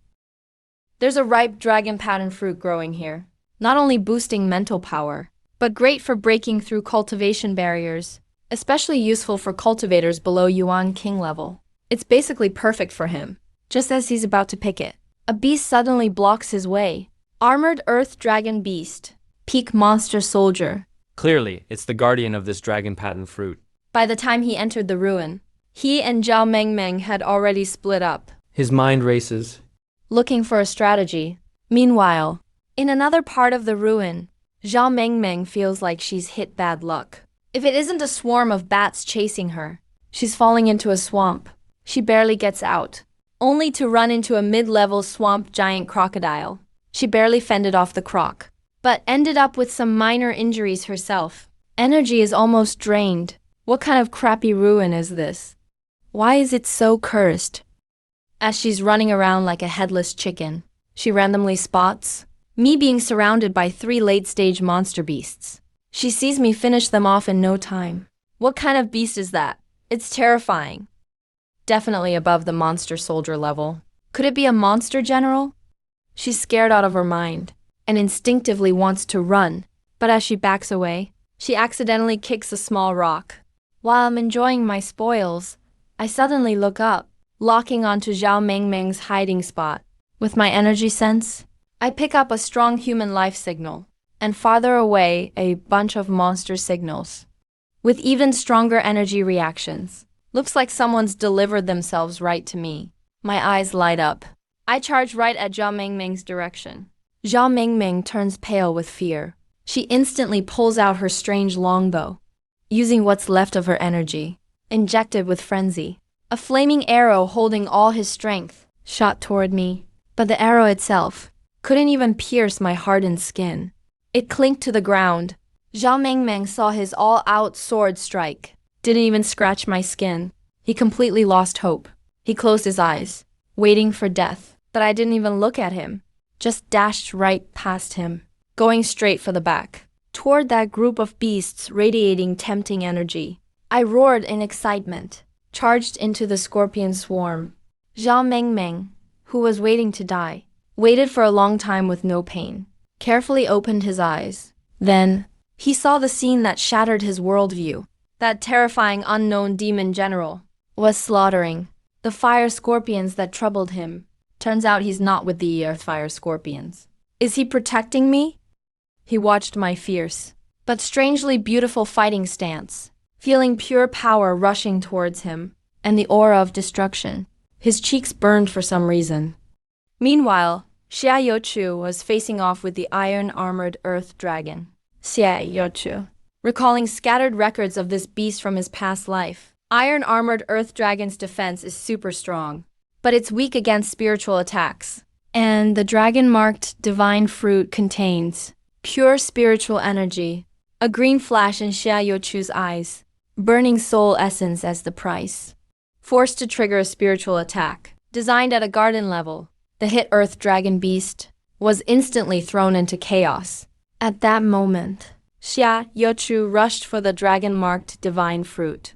A: There's a ripe dragon pattern fruit growing here, not only boosting mental power, but great for breaking through cultivation barriers, especially useful for cultivators below Yuan King level. It's basically perfect for him. Just as he's about to pick it, a beast suddenly blocks his way. Armored Earth Dragon Beast. Peak Monster Soldier.
B: Clearly, it's the guardian of this dragon pattern fruit.
A: By the time he entered the ruin, he and Zhao Mingming had already split up,
B: His mind races.
A: looking for a strategy. Meanwhile, in another part of the ruin, Zhao Mingming feels like she's hit bad luck. If it isn't a swarm of bats chasing her, she's falling into a swamp. She barely gets out, only to run into a mid-level swamp giant crocodile. She barely fended off the croc, but ended up with some minor injuries herself. Energy is almost drained. What kind of crappy ruin is this? Why is it so cursed? As she's running around like a headless chicken, she randomly spots me being surrounded by 3 late-stage monster beasts. She sees me finish them off in no time. What kind of beast is that? It's terrifying. Definitely above the monster soldier level. Could it be a monster general? She's scared out of her mind and instinctively wants to run, but as she backs away, she accidentally kicks a small rock. While I'm enjoying my spoils, I suddenly look up, locking onto Zhao Mingming's hiding spot. With my energy sense, I pick up a strong human life signal, and farther away a bunch of monster signals, with even stronger energy reactions. Looks like someone's delivered themselves right to me. My eyes light up. I charge right at Zhao Mingming's direction. Zhao Mingming turns pale with fear. She instantly pulls out her strange longbow, using what's left of her energy, injected with frenzy. A flaming arrow holding all his strength shot toward me, but the arrow itself couldn't even pierce my hardened skin. It clinked to the ground. Zhao Mingming saw his all-out sword strike. Didn't even scratch my skin. He completely lost hope. He closed his eyes, waiting for death, but I didn't even look at him. Just dashed right past him, going straight for the back, toward that group of beasts radiating tempting energy. I roared in excitement, charged into the scorpion swarm. Zhao Mingming, who was waiting to die, waited for a long time with no pain, carefully opened his eyes. Then, he saw the scene that shattered his worldview. That terrifying unknown demon general was slaughtering the fire scorpions that troubled him. Turns out he's not with the earth fire scorpions. Is he protecting me? He watched my fierce, but strangely beautiful fighting stance, feeling pure power rushing towards him, and the aura of destruction. His cheeks burned for some reason. Meanwhile, Xia Youchu was facing off with the iron-armored earth dragon. Xia Youchu, recalling scattered records of this beast from his past life. Iron-armored earth dragon's defense is super strong, but it's weak against spiritual attacks. And the dragon-marked divine fruit contains pure spiritual energy, a green flash in Xia Youchu's eyes, burning soul essence as the price. Forced to trigger a spiritual attack, designed at a garden level, the hit earth dragon beast was instantly thrown into chaos. At that moment, Xia Youchu rushed for the dragon-marked divine fruit.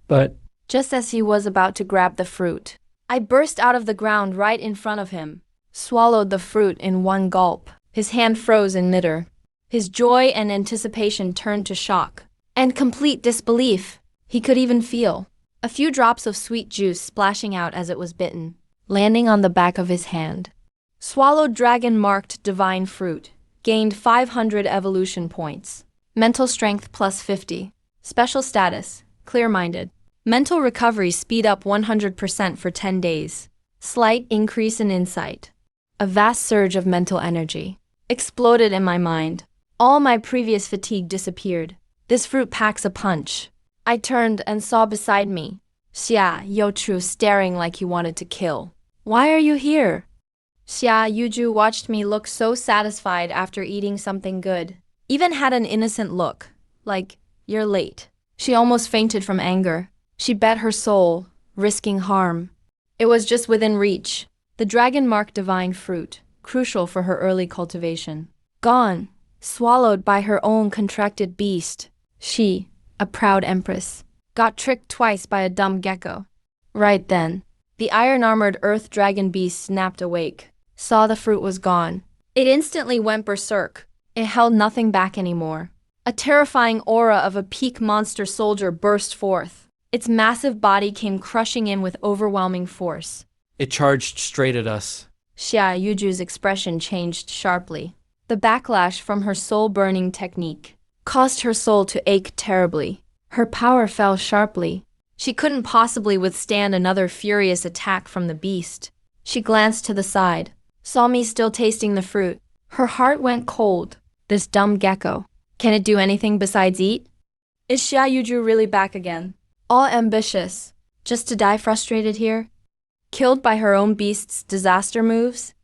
B: But
A: Just as he was about to grab the fruit, I burst out of the ground right in front of him, swallowed the fruit in one gulp. His hand froze in midair. His joy and anticipation turned to shock and complete disbelief. He could even feel a few drops of sweet juice splashing out as it was bitten, landing on the back of his hand. Swallowed dragon-marked divine fruit, gained 500 evolution points. Mental strength plus 50. Special status, clear-minded. Mental recovery speed up 100% for 10 days. Slight increase in insight. A vast surge of mental energy exploded in my mind. All my previous fatigue disappeared. This fruit packs a punch. I turned and saw beside me Xia Youchu staring like he wanted to kill. Why are you here? Xia Youchu watched me look so satisfied after eating something good. Even had an innocent look, like, you're late. She almost fainted from anger. She bet her soul, risking harm. It was just within reach. The dragon-marked divine fruit, crucial for her early cultivation. Gone, swallowed by her own contracted beast. She, a proud empress, got tricked twice by a dumb gecko. Right then, the iron-armored earth dragon beast snapped awake, saw the fruit was gone. It instantly went berserk. It held nothing back anymore. A terrifying aura of a peak monster soldier burst forth. Its massive body came crushing in with overwhelming force.
B: it charged straight at us.
A: Xia Yuju's expression changed sharply. The backlash from her soul-burning technique caused her soul to ache terribly. Her power fell sharply. She couldn't possibly withstand another furious attack from the beast. She glanced to the side, saw me still tasting the fruit. Her heart went cold. This dumb gecko. Can it do anything besides eat? Is Xia Yuju really back again? All ambitious, just to die frustrated here? Killed by her own beast's disaster moves?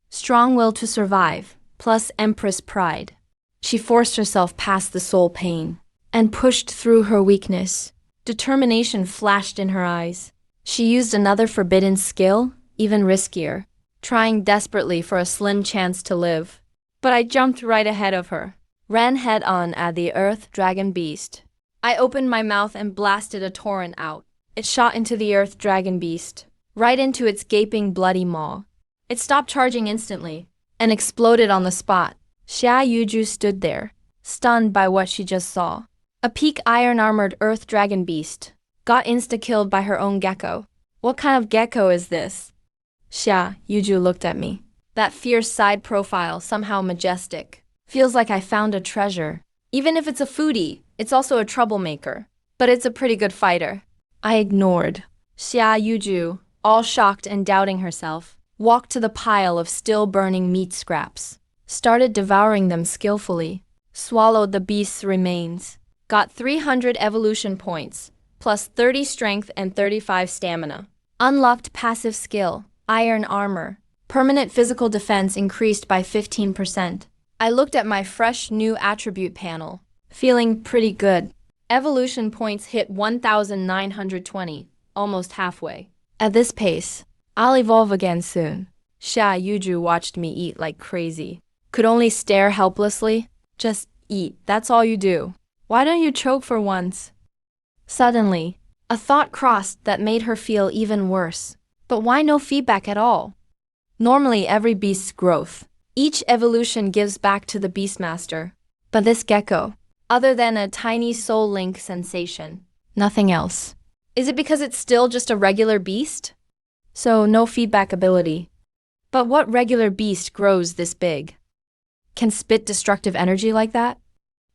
A: Strong will to survive, plus empress pride. She forced herself past the soul pain and pushed through her weakness. Determination flashed in her eyes. She used another forbidden skill, even riskier, trying desperately for a slim chance to live. But I jumped right ahead of her, ran head-on at the earth dragon beast. I opened my mouth and blasted a torrent out. It shot into the earth dragon beast, right into its gaping bloody maw. It stopped charging instantly and exploded on the spot. Xia Yuju stood there, stunned by what she just saw. A peak iron-armored earth dragon beast got insta-killed by her own gecko. What kind of gecko is this? Xia Yuju looked at me. That fierce side profile, somehow majestic. Feels like I found a treasure. Even if it's a foodie, it's also a troublemaker. But it's a pretty good fighter. I ignored. Xia Yuju, all shocked and doubting herself, walked to the pile of still-burning meat scraps, started devouring them skillfully, swallowed the beast's remains, got 300 evolution points, plus 30 strength and 35 stamina. Unlocked passive skill, iron armor. Permanent physical defense increased by 15%. I looked at my fresh new attribute panel, feeling pretty good. Evolution points hit 1,920, almost halfway. At this pace, I'll evolve again soon. Xia Yuju watched me eat like crazy. Could only stare helplessly. Just eat, that's all you do. Why don't you choke for once? Suddenly, a thought crossed that made her feel even worse. But why no feedback at all? Normally every beast's growth. Each evolution gives back to the Beastmaster. But this gecko, other than a tiny soul link sensation, nothing else. Is it because it's still just a regular beast? So no feedback ability. But what regular beast grows this big? Can spit destructive energy like that?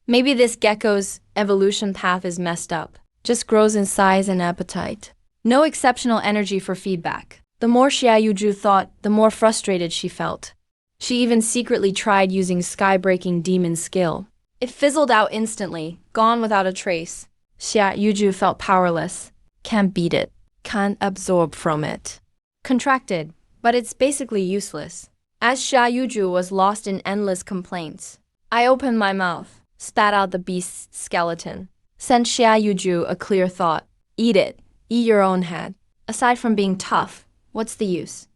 A: Maybe this gecko's evolution path is messed up. Just grows in size and appetite. No exceptional energy for feedback. The more Xia Yuju thought, the more frustrated she felt. She even secretly tried using sky-breaking demon skill. It fizzled out instantly, gone without a trace. Xia Yuju felt powerless. Can't beat it. Can't absorb from it. Contracted, but it's basically useless. As Xia Yuju was lost in endless complaints, I opened my mouth, spat out the beast's skeleton. Sent Xia Yuju a clear thought. Eat it. Eat your own head. Aside from being tough, what's the use?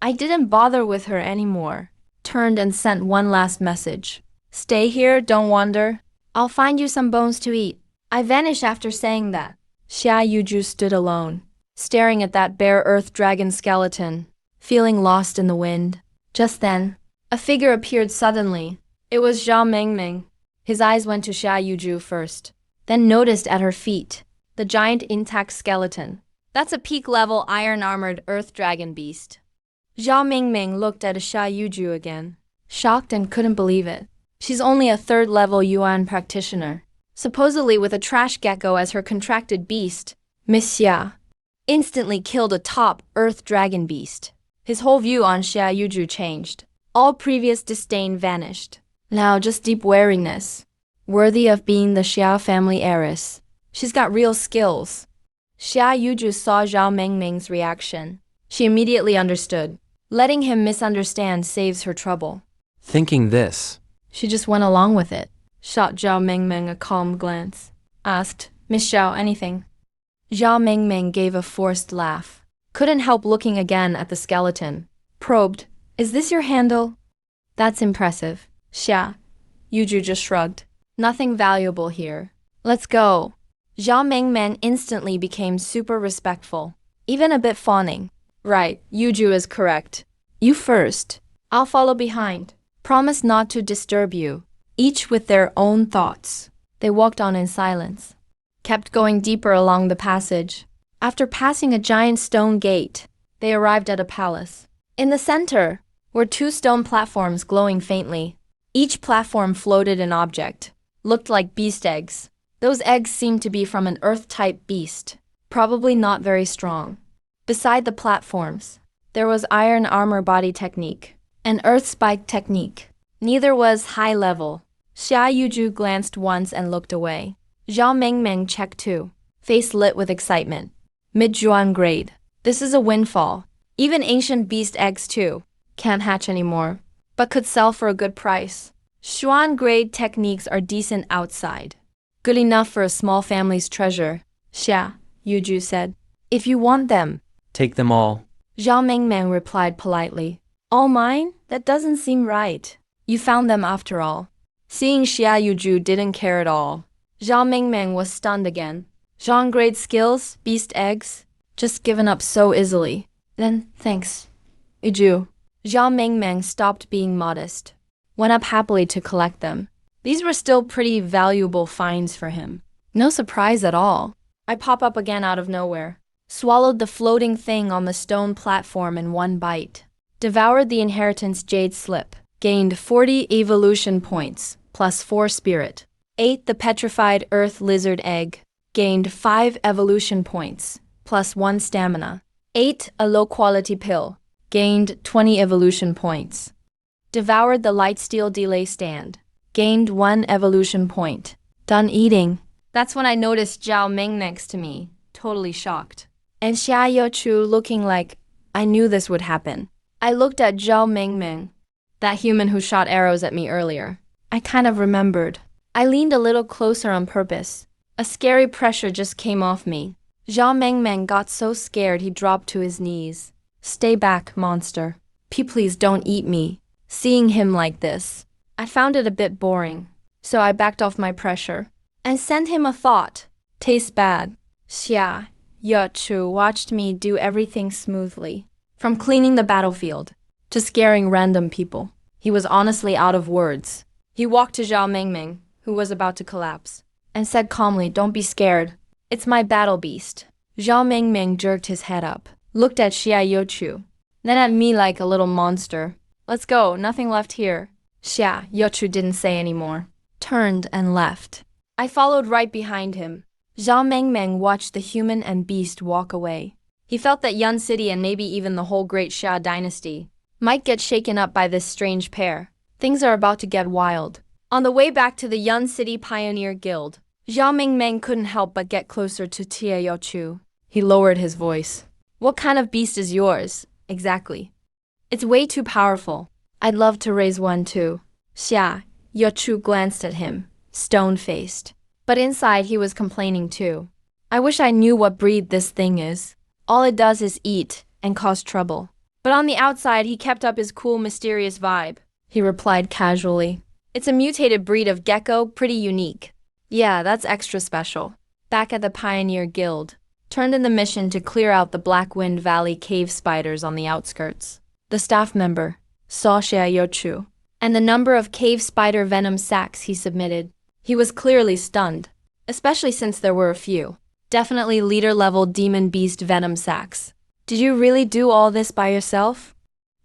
A: I didn't bother with her anymore. Turned and sent one last message. Stay here, don't wander. I'll find you some bones to eat. I vanished after saying that. Xia Yuju stood alone, staring at that bare earth dragon skeleton, feeling lost in the wind. Just then, a figure appeared suddenly. It was Zhao Mingming. His eyes went to Xia Yuju first, then noticed at her feet the giant intact skeleton. That's a peak-level iron-armored earth dragon beast. Zhao Mingming looked at Xia Yuju again, shocked and couldn't believe it. She's only a third-level Yuan practitioner, supposedly with a trash gecko as her contracted beast. Miss Xia instantly killed a top earth dragon beast. His whole view on Xia Yuju changed. All previous disdain vanished. Now just deep wariness. Worthy of being the Xia family heiress. She's got real skills. Xia Yuju saw Zhao Mingming's reaction. She immediately understood. Letting him misunderstand saves her trouble.
B: Thinking this.
A: She just went along with it. Shot Zhao Mingming a calm glance. Asked, Miss Zhao, anything? Zhao Mingming gave a forced laugh. Couldn't help looking again at the skeleton. Probed, is this your handle? That's impressive. Xia Yuju just shrugged. Nothing valuable here. Let's go. Zhao Mingming instantly became super respectful. Even a bit fawning. Right, Yuju is correct. You first. I'll follow behind. Promise not to disturb you. Each with their own thoughts. They walked on in silence. Kept going deeper along the passage. After passing a giant stone gate, they arrived at a palace. In the center were two stone platforms glowing faintly. Each platform floated an object. Looked like beast eggs. Those eggs seemed to be from an earth-type beast. Probably not very strong. Beside the platforms, there was iron armor body technique. An earth spike technique. Neither was high level. Xia Yuju glanced once and looked away. Zhao Mingming checked too. Face lit with excitement. Mid-Juan grade. This is a windfall. Even ancient beast eggs too. Can't hatch anymore. But could sell for a good price. Xuan grade techniques are decent outside. Good enough for a small family's treasure. Xia Yuju said. If you want them.
B: Take them all.
A: Zhao Mingming replied politely. All mine? That doesn't seem right. You found them after all. Seeing Xia Yuju didn't care at all. Zhao Mingming was stunned again. Zhang grade skills, beast eggs, just given up so easily. Then, thanks. Yuju. Zhao Mingming stopped being modest. Went up happily to collect them. These were still pretty valuable finds for him. No surprise at all. I pop up again out of nowhere. Swallowed the floating thing on the stone platform in one bite. Devoured the inheritance jade slip. Gained 40 evolution points, plus 4 spirit. Ate the petrified earth lizard egg. Gained 5 evolution points, plus 1 stamina. Ate a low-quality pill. Gained 20 evolution points. Devoured the light steel delay stand. Gained 1 evolution point. Done eating. That's when I noticed Zhao Ming next to me, totally shocked. And Xia Yuju looking like I knew this would happen. I looked at Zhao Mingming, that human who shot arrows at me earlier. I kind of remembered. I leaned a little closer on purpose. A scary pressure just came off me. Zhao Mingming got so scared he dropped to his knees. Stay back, monster. Please don't eat me. Seeing him like this, I found it a bit boring. So I backed off my pressure and sent him a thought. Tastes bad. Xia Yuju watched me do everything smoothly. From cleaning the battlefield to scaring random people. He was honestly out of words. He walked to Zhao Mingming, who was about to collapse, and said calmly, don't be scared. It's my battle beast. Zhao Mingming jerked his head up, looked at Xia Yuju, then at me like a little monster. Let's go, nothing left here. Xia Yuju didn't say any more. turned and left. I followed right behind him. Zhao Mengmeng watched the human and beast walk away. He felt that Yun City and maybe even the whole Great Xia dynasty might get shaken up by this strange pair. Things are about to get wild. On the way back to the Yun City Pioneer Guild, Zhao Mengmeng couldn't help but get closer to Tia Yochu. He lowered his voice. What kind of beast is yours, exactly? It's way too powerful. I'd love to raise one too. Xia Yochu glanced at him, stone-faced. But inside he was complaining too. I wish I knew what breed this thing is. All it does is eat and cause trouble. But on the outside he kept up his cool, mysterious vibe. He replied casually. It's a mutated breed of gecko, pretty unique. Yeah, that's extra special. Back at the Pioneer Guild, turned in the mission to clear out the Blackwind Valley cave spiders on the outskirts. The staff member saw Xia Yochu and the number of cave spider venom sacs he submitted. He was clearly stunned, especially since there were a few. Definitely leader-level demon beast venom sacs. Did you really do all this by yourself?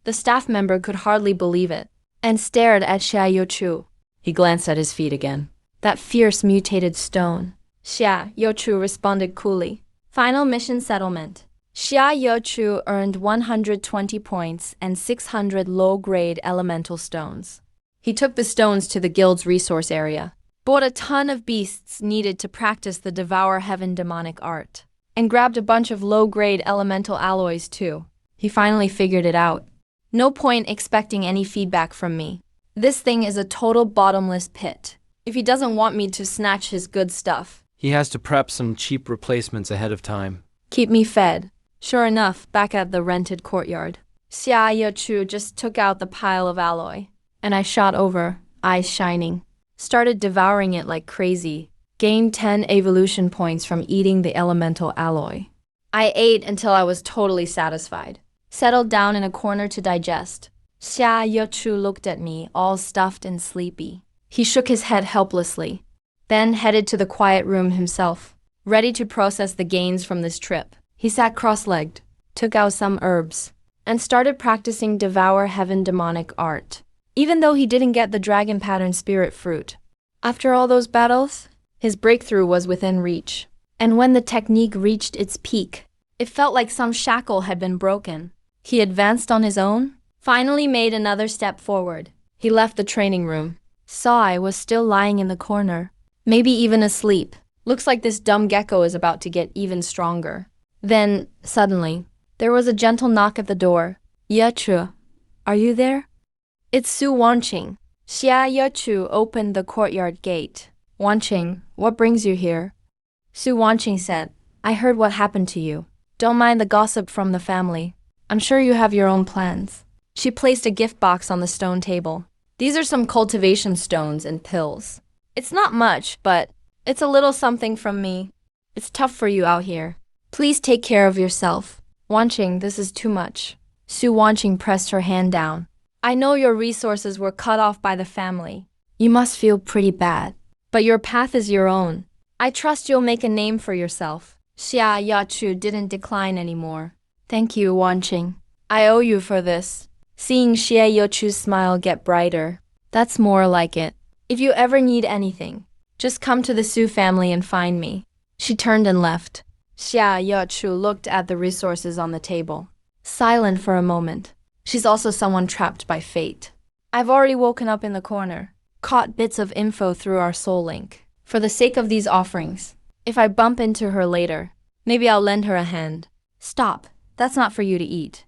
A: The staff member could hardly believe it, and stared at Xia Yochu. He glanced at his feet again. That fierce mutated stone. Xia Yochu responded coolly. Final mission settlement. Xia Yochu earned 120 points and 600 low-grade elemental stones. He took the stones to the guild's resource area, bought a ton of beasts needed to practice the Devour Heaven demonic art, and grabbed a bunch of low-grade elemental alloys too. He finally figured it out. No point expecting any feedback from me. This thing is a total bottomless pit. If he doesn't want me to snatch his good stuff,
B: He has to prep some cheap replacements ahead of time.
A: keep me fed. Sure enough, back at the rented courtyard, Xia Yochu just took out the pile of alloy, and I shot over, eyes shining. Started devouring it like crazy. Gained 10 evolution points from eating the elemental alloy. I ate until I was totally satisfied. Settled down in a corner to digest. Xia Yochu looked at me, all stuffed and sleepy. He shook his head helplessly, then headed to the quiet room himself, ready to process the gains from this trip. He sat cross-legged, took out some herbs, and started practicing Devour Heaven demonic art, even though he didn't get the dragon pattern spirit fruit. After all those battles, his breakthrough was within reach. And when the technique reached its peak, it felt like some shackle had been broken. He advanced on his own, finally made another step forward. He left the training room. Saw I was still lying in the corner, maybe even asleep. Looks like this dumb gecko is about to get even stronger. Then, suddenly, there was a gentle knock at the door. Yechu, are you there? It's Su Wanqing. Xia Yechu opened the courtyard gate. Wanqing, what brings you here? Su Wanqing said, I heard what happened to you. Don't mind the gossip from the family. I'm sure you have your own plans. She placed a gift box on the stone table. These are some cultivation stones and pills. It's not much, but it's a little something from me. It's tough for you out here. Please take care of yourself. Wanqing, this is too much. Su Wanqing pressed her hand down. I know your resources were cut off by the family. You must feel pretty bad. But your path is your own. I trust you'll make a name for yourself. Xia Yachu didn't decline anymore. Thank you, Wanqing. I owe you for this. Seeing Xia Yachu's smile get brighter. That's more like it. If you ever need anything, just come to the Su family and find me. She turned and left. Xia Yachu looked at the resources on the table, silent for a moment. She's also someone trapped by fate. I've already woken up in the corner, caught bits of info through our soul link. For the sake of these offerings, if I bump into her later, maybe I'll lend her a hand. Stop, that's not for you to eat.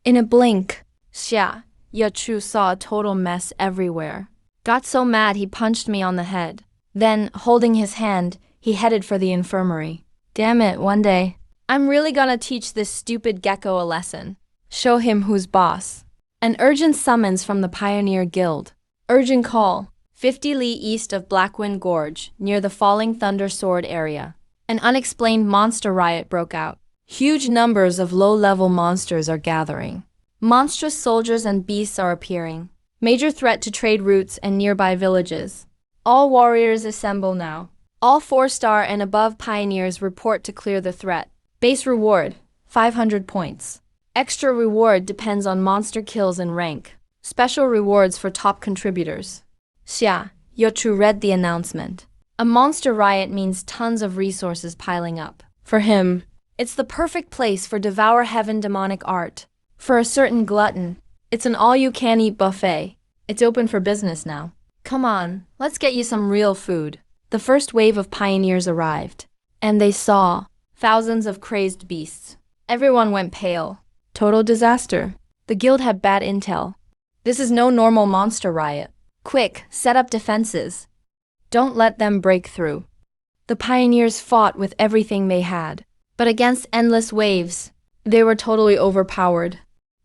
A: In a blink, Xia Yachu saw a total mess everywhere. Got so mad he punched me on the head. Then, holding his hand, he headed for the infirmary. Damn it, one day, I'm really gonna teach this stupid gecko a lesson. Show him who's boss. An urgent summons from the Pioneer Guild. Urgent call. 50 li east of Blackwind Gorge, near the Falling Thunder Sword area. An unexplained monster riot broke out. Huge numbers of low-level monsters are gathering. Monstrous soldiers and beasts are appearing. Major threat to trade routes and nearby villages. All warriors assemble now. All 4-star and above pioneers report to clear the threat. Base reward, 500 points. Extra reward depends on monster kills and rank. Special rewards for top contributors. Xia Yochu read the announcement. A monster riot means tons of resources piling up. For him, it's the perfect place for devour heaven demonic art. For a certain glutton, it's an all-you-can-eat buffet. It's open for business now. Come on, let's get you some real food. The first wave of pioneers arrived, and they saw thousands of crazed beasts. Everyone went pale. Total disaster. The guild had bad intel. This is no normal monster riot. Quick, set up defenses. Don't let them break through. The pioneers fought with everything they had, but against endless waves, they were totally overpowered.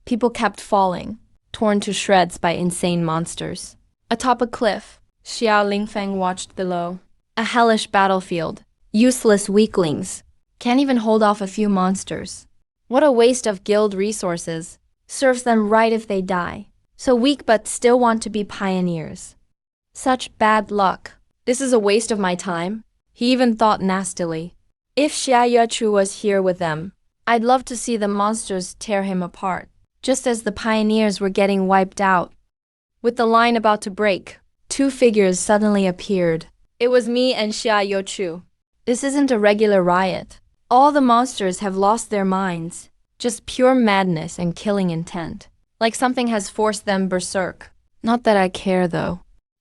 A: People kept falling, torn to shreds by insane monsters. Atop a cliff, Xia Lingfeng watched below. A hellish battlefield. Useless weaklings. Can't even hold off a few monsters. What a waste of guild resources. Serves them right if they die. So weak but still want to be pioneers. Such bad luck. This is a waste of my time. He even thought nastily. If Xia Yechu was here with them, I'd love to see the monsters tear him apart, just as the pioneers were getting wiped out. With the line about to break, two figures suddenly appeared. It was me and Xia Yechu. This isn't a regular riot. All the monsters have lost their minds. Just pure madness and killing intent. Like something has forced them berserk. Not that I care though.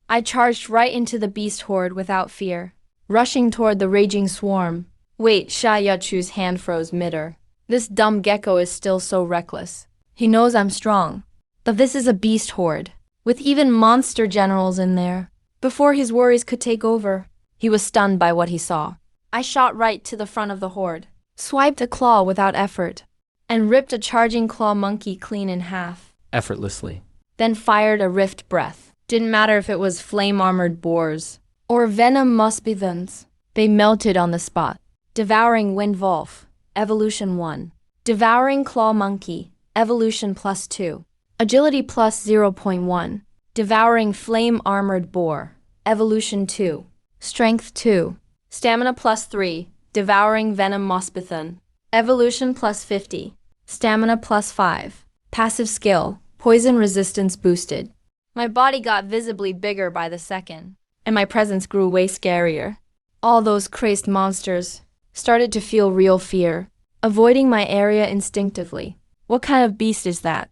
A: I charged right into the beast horde without fear, rushing toward the raging swarm. Wait, Xia Yechu's hand froze mid-air. This dumb gecko is still so reckless. He knows I'm strong. But this is a beast horde, with even monster generals in there. Before his worries could take over, he was stunned by what he saw. I shot right to the front of the horde, swiped a claw without effort, and ripped a charging claw monkey clean in half.
B: Effortlessly.
A: Then fired a rift breath. Didn't matter if it was flame-armored boars or venom muspithans. They melted on the spot. Devouring Wind Wolf, Evolution 1. Devouring Claw Monkey, Evolution +2. Agility +0.1. Devouring Flame-Armored Boar, Evolution 2. Strength 2. Stamina +3. Devouring Venom Muspithon, Evolution +50. Stamina +5. Passive skill, Poison Resistance boosted. My body got visibly bigger by the second, and my presence grew way scarier. All those crazed monsters started to feel real fear, avoiding my area instinctively. What kind of beast is that?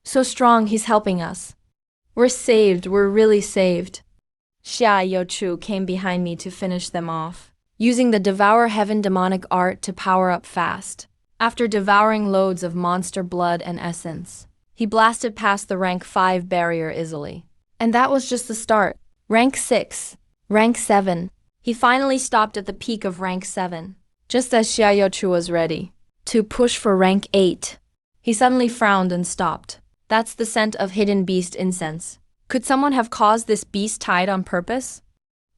A: So strong, he's helping us. We're saved, we're really saved. Xia Yechu came behind me to finish them off, using the Devour Heaven demonic art to power up fast. After devouring loads of monster blood and essence, he blasted past the rank 5 barrier easily. And that was just the start. Rank 6, rank 7. He finally stopped at the peak of rank 7, just as Xia Yechu was ready to push for rank 8. He suddenly frowned and stopped. That's the scent of hidden beast incense. Could someone have caused this beast tide on purpose?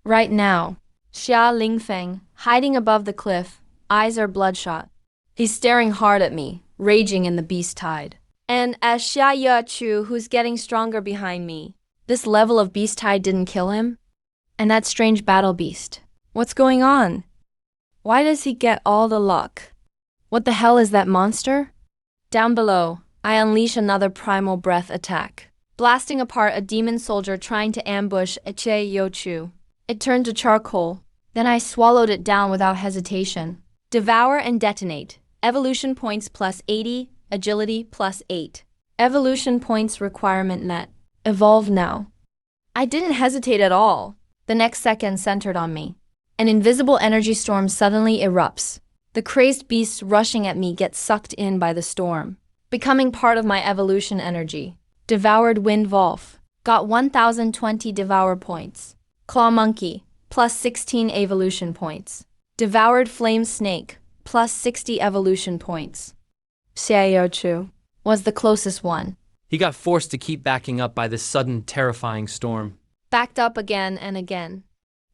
A: Right now, Xia Lingfeng, hiding above the cliff, eyes are bloodshot. He's staring hard at me, raging in the beast tide. And as Xia Yechu, who's getting stronger behind me, this level of beast tide didn't kill him? And that strange battle beast. What's going on? Why does he get all the luck? What the hell is that monster? Down below, I unleash another primal breath attack, blasting apart a demon soldier trying to ambush Xia Yechu. It turned to charcoal. Then I swallowed it down without hesitation. Devour and detonate. Evolution points +80, agility +8. Evolution points requirement met. Evolve now. I didn't hesitate at all. The next second centered on me. An invisible energy storm suddenly erupts. The crazed beasts rushing at me get sucked in by the storm, becoming part of my evolution energy. Devoured Wind Wolf. Got 1020 Devour points. Claw Monkey. +16 evolution points. Devoured Flame Snake. +60 evolution points. Xia Yechu was the closest one.
B: He got forced to keep backing up by this sudden, terrifying storm.
A: Backed up again and again.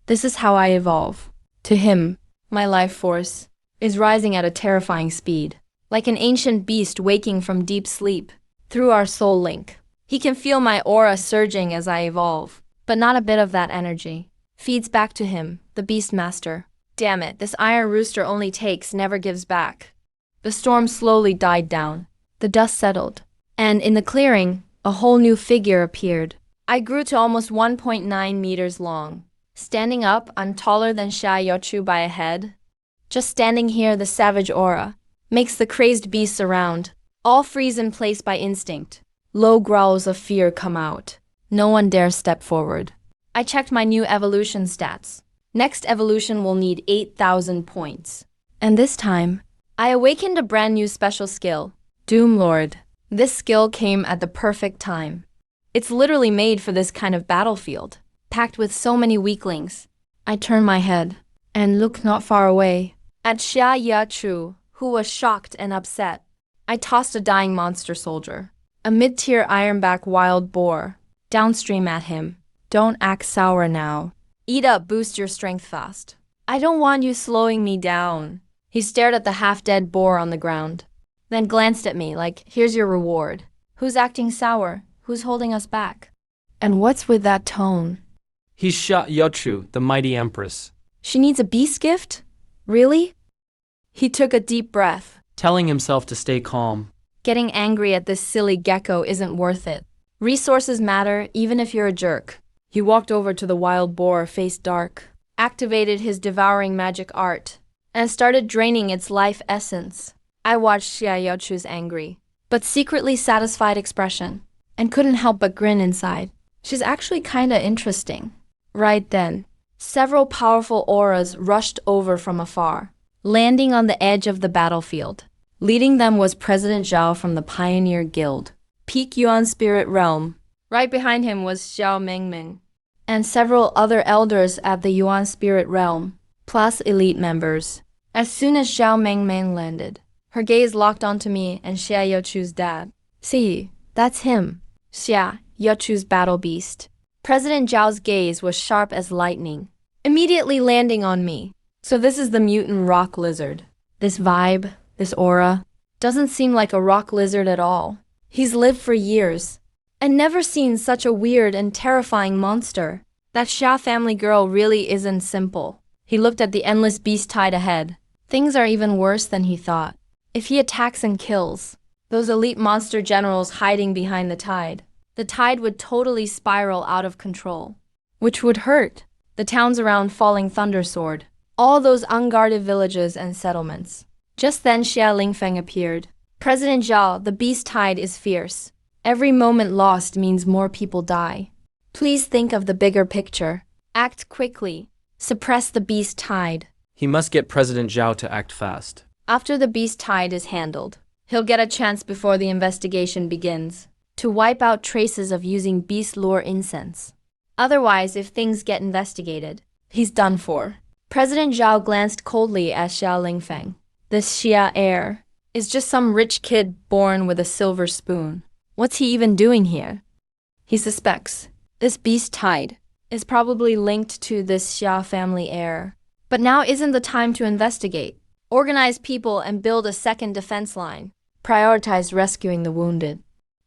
A: This is how I evolve. To him, my life force is rising at a terrifying speed, like an ancient beast waking from deep sleep. Through our soul link, he can feel my aura surging as I evolve, but not a bit of that energy feeds back to him, the beast master. Damn it, this iron rooster only takes, never gives back. The storm slowly died down. The dust settled, and in the clearing, a whole new figure appeared. I grew to almost 1.9 meters long. Standing up, I'm taller than Xia Yochu by a head. Just standing here, the savage aura makes the crazed beasts around all freeze in place by instinct. Low growls of fear come out. No one dares step forward. I checked my new evolution stats. Next evolution will need 8,000 points. And this time, I awakened a brand new special skill, Doom Lord. This skill came at the perfect time. It's literally made for this kind of battlefield, packed with so many weaklings. I turned my head and looked not far away at Xia Yachu, who was shocked and upset. I tossed a dying monster soldier, a mid-tier ironback wild boar, downstream at him. Don't act sour now. Eat up, boost your strength fast. I don't want you slowing me down. He stared at the half-dead boar on the ground, then glanced at me like, here's your reward. Who's acting sour? Who's holding us back? And what's with that tone?
B: He's Xia Yochu, the mighty empress.
A: She needs a beast gift? Really? He took a deep breath,
B: Telling himself to stay calm.
A: Getting angry at this silly gecko isn't worth it. Resources matter even if you're a jerk. He walked over to the wild boar, face dark, activated his devouring magic art, and started draining its life essence. I watched Xia Yochu's angry, but secretly satisfied expression, and couldn't help but grin inside. She's actually kinda interesting. Right then, several powerful auras rushed over from afar, landing on the edge of the battlefield. Leading them was President Zhao from the Pioneer Guild, Peak Yuan Spirit Realm. Right behind him was Xiao Mingming, and several other elders at the Yuan Spirit Realm, plus elite members. As soon as Xiao Mingming landed, her gaze locked onto me and Xia Yochu's dad. See, that's him, Xia Yochu's battle beast. President Zhao's gaze was sharp as lightning, immediately landing on me. So this is the mutant rock lizard. This vibe, this aura, doesn't seem like a rock lizard at all. He's lived for years, and never seen such a weird and terrifying monster. That Xia family girl really isn't simple. He looked at the endless beast tide ahead. Things are even worse than he thought. If he attacks and kills those elite monster generals hiding behind the tide would totally spiral out of control, which would hurt the towns around Falling Thundersword, all those unguarded villages and settlements. Just then Xia Lingfeng appeared. President Zhao, the beast tide is fierce. Every moment lost means more people die. Please think of the bigger picture. Act quickly. Suppress the beast tide.
B: He must get President Zhao to act fast.
A: After the beast tide is handled, he'll get a chance before the investigation begins to wipe out traces of using beast lore incense. Otherwise, if things get investigated, he's done for. President Zhao glanced coldly at Xia Lingfeng. This Xia heir is just some rich kid born with a silver spoon. What's he even doing here? He suspects this beast tide is probably linked to this Xia family heir. But now isn't the time to investigate. Organize people and build a second defense line. Prioritize rescuing the wounded.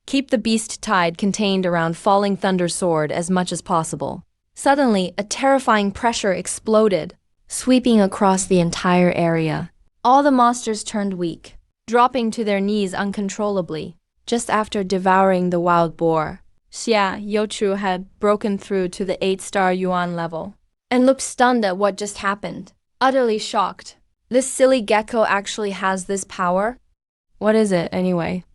A: Keep the beast tide contained around Falling Thunder Sword as much as possible. Suddenly, a terrifying pressure exploded, sweeping across the entire area. All the monsters turned weak, dropping to their knees uncontrollably. Just after devouring the wild boar, Xia Yochu had broken through to the 8-star Yuan level and looked stunned at what just happened, utterly shocked. This silly gecko actually has this power? What is it, anyway?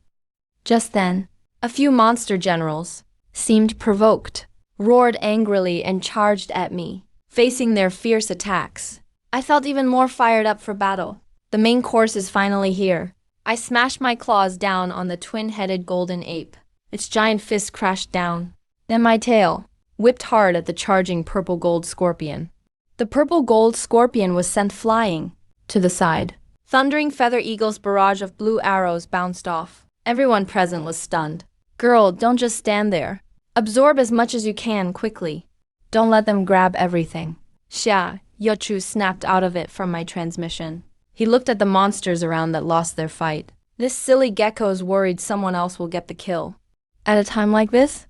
A: Just then, a few monster generals seemed provoked, roared angrily and charged at me, facing their fierce attacks. I felt even more fired up for battle. The main course is finally here. I smashed my claws down on the twin-headed golden ape. Its giant fist crashed down. Then my tail whipped hard at the charging purple-gold scorpion. The purple-gold scorpion was sent flying to the side. Thundering Feather Eagle's barrage of blue arrows bounced off. Everyone present was stunned. Girl, don't just stand there. Absorb as much as you can quickly. Don't let them grab everything. Xia Yochu snapped out of it from my transmission. He looked at the monsters around that lost their fight. This silly gecko's worried someone else will get the kill. At a time like this?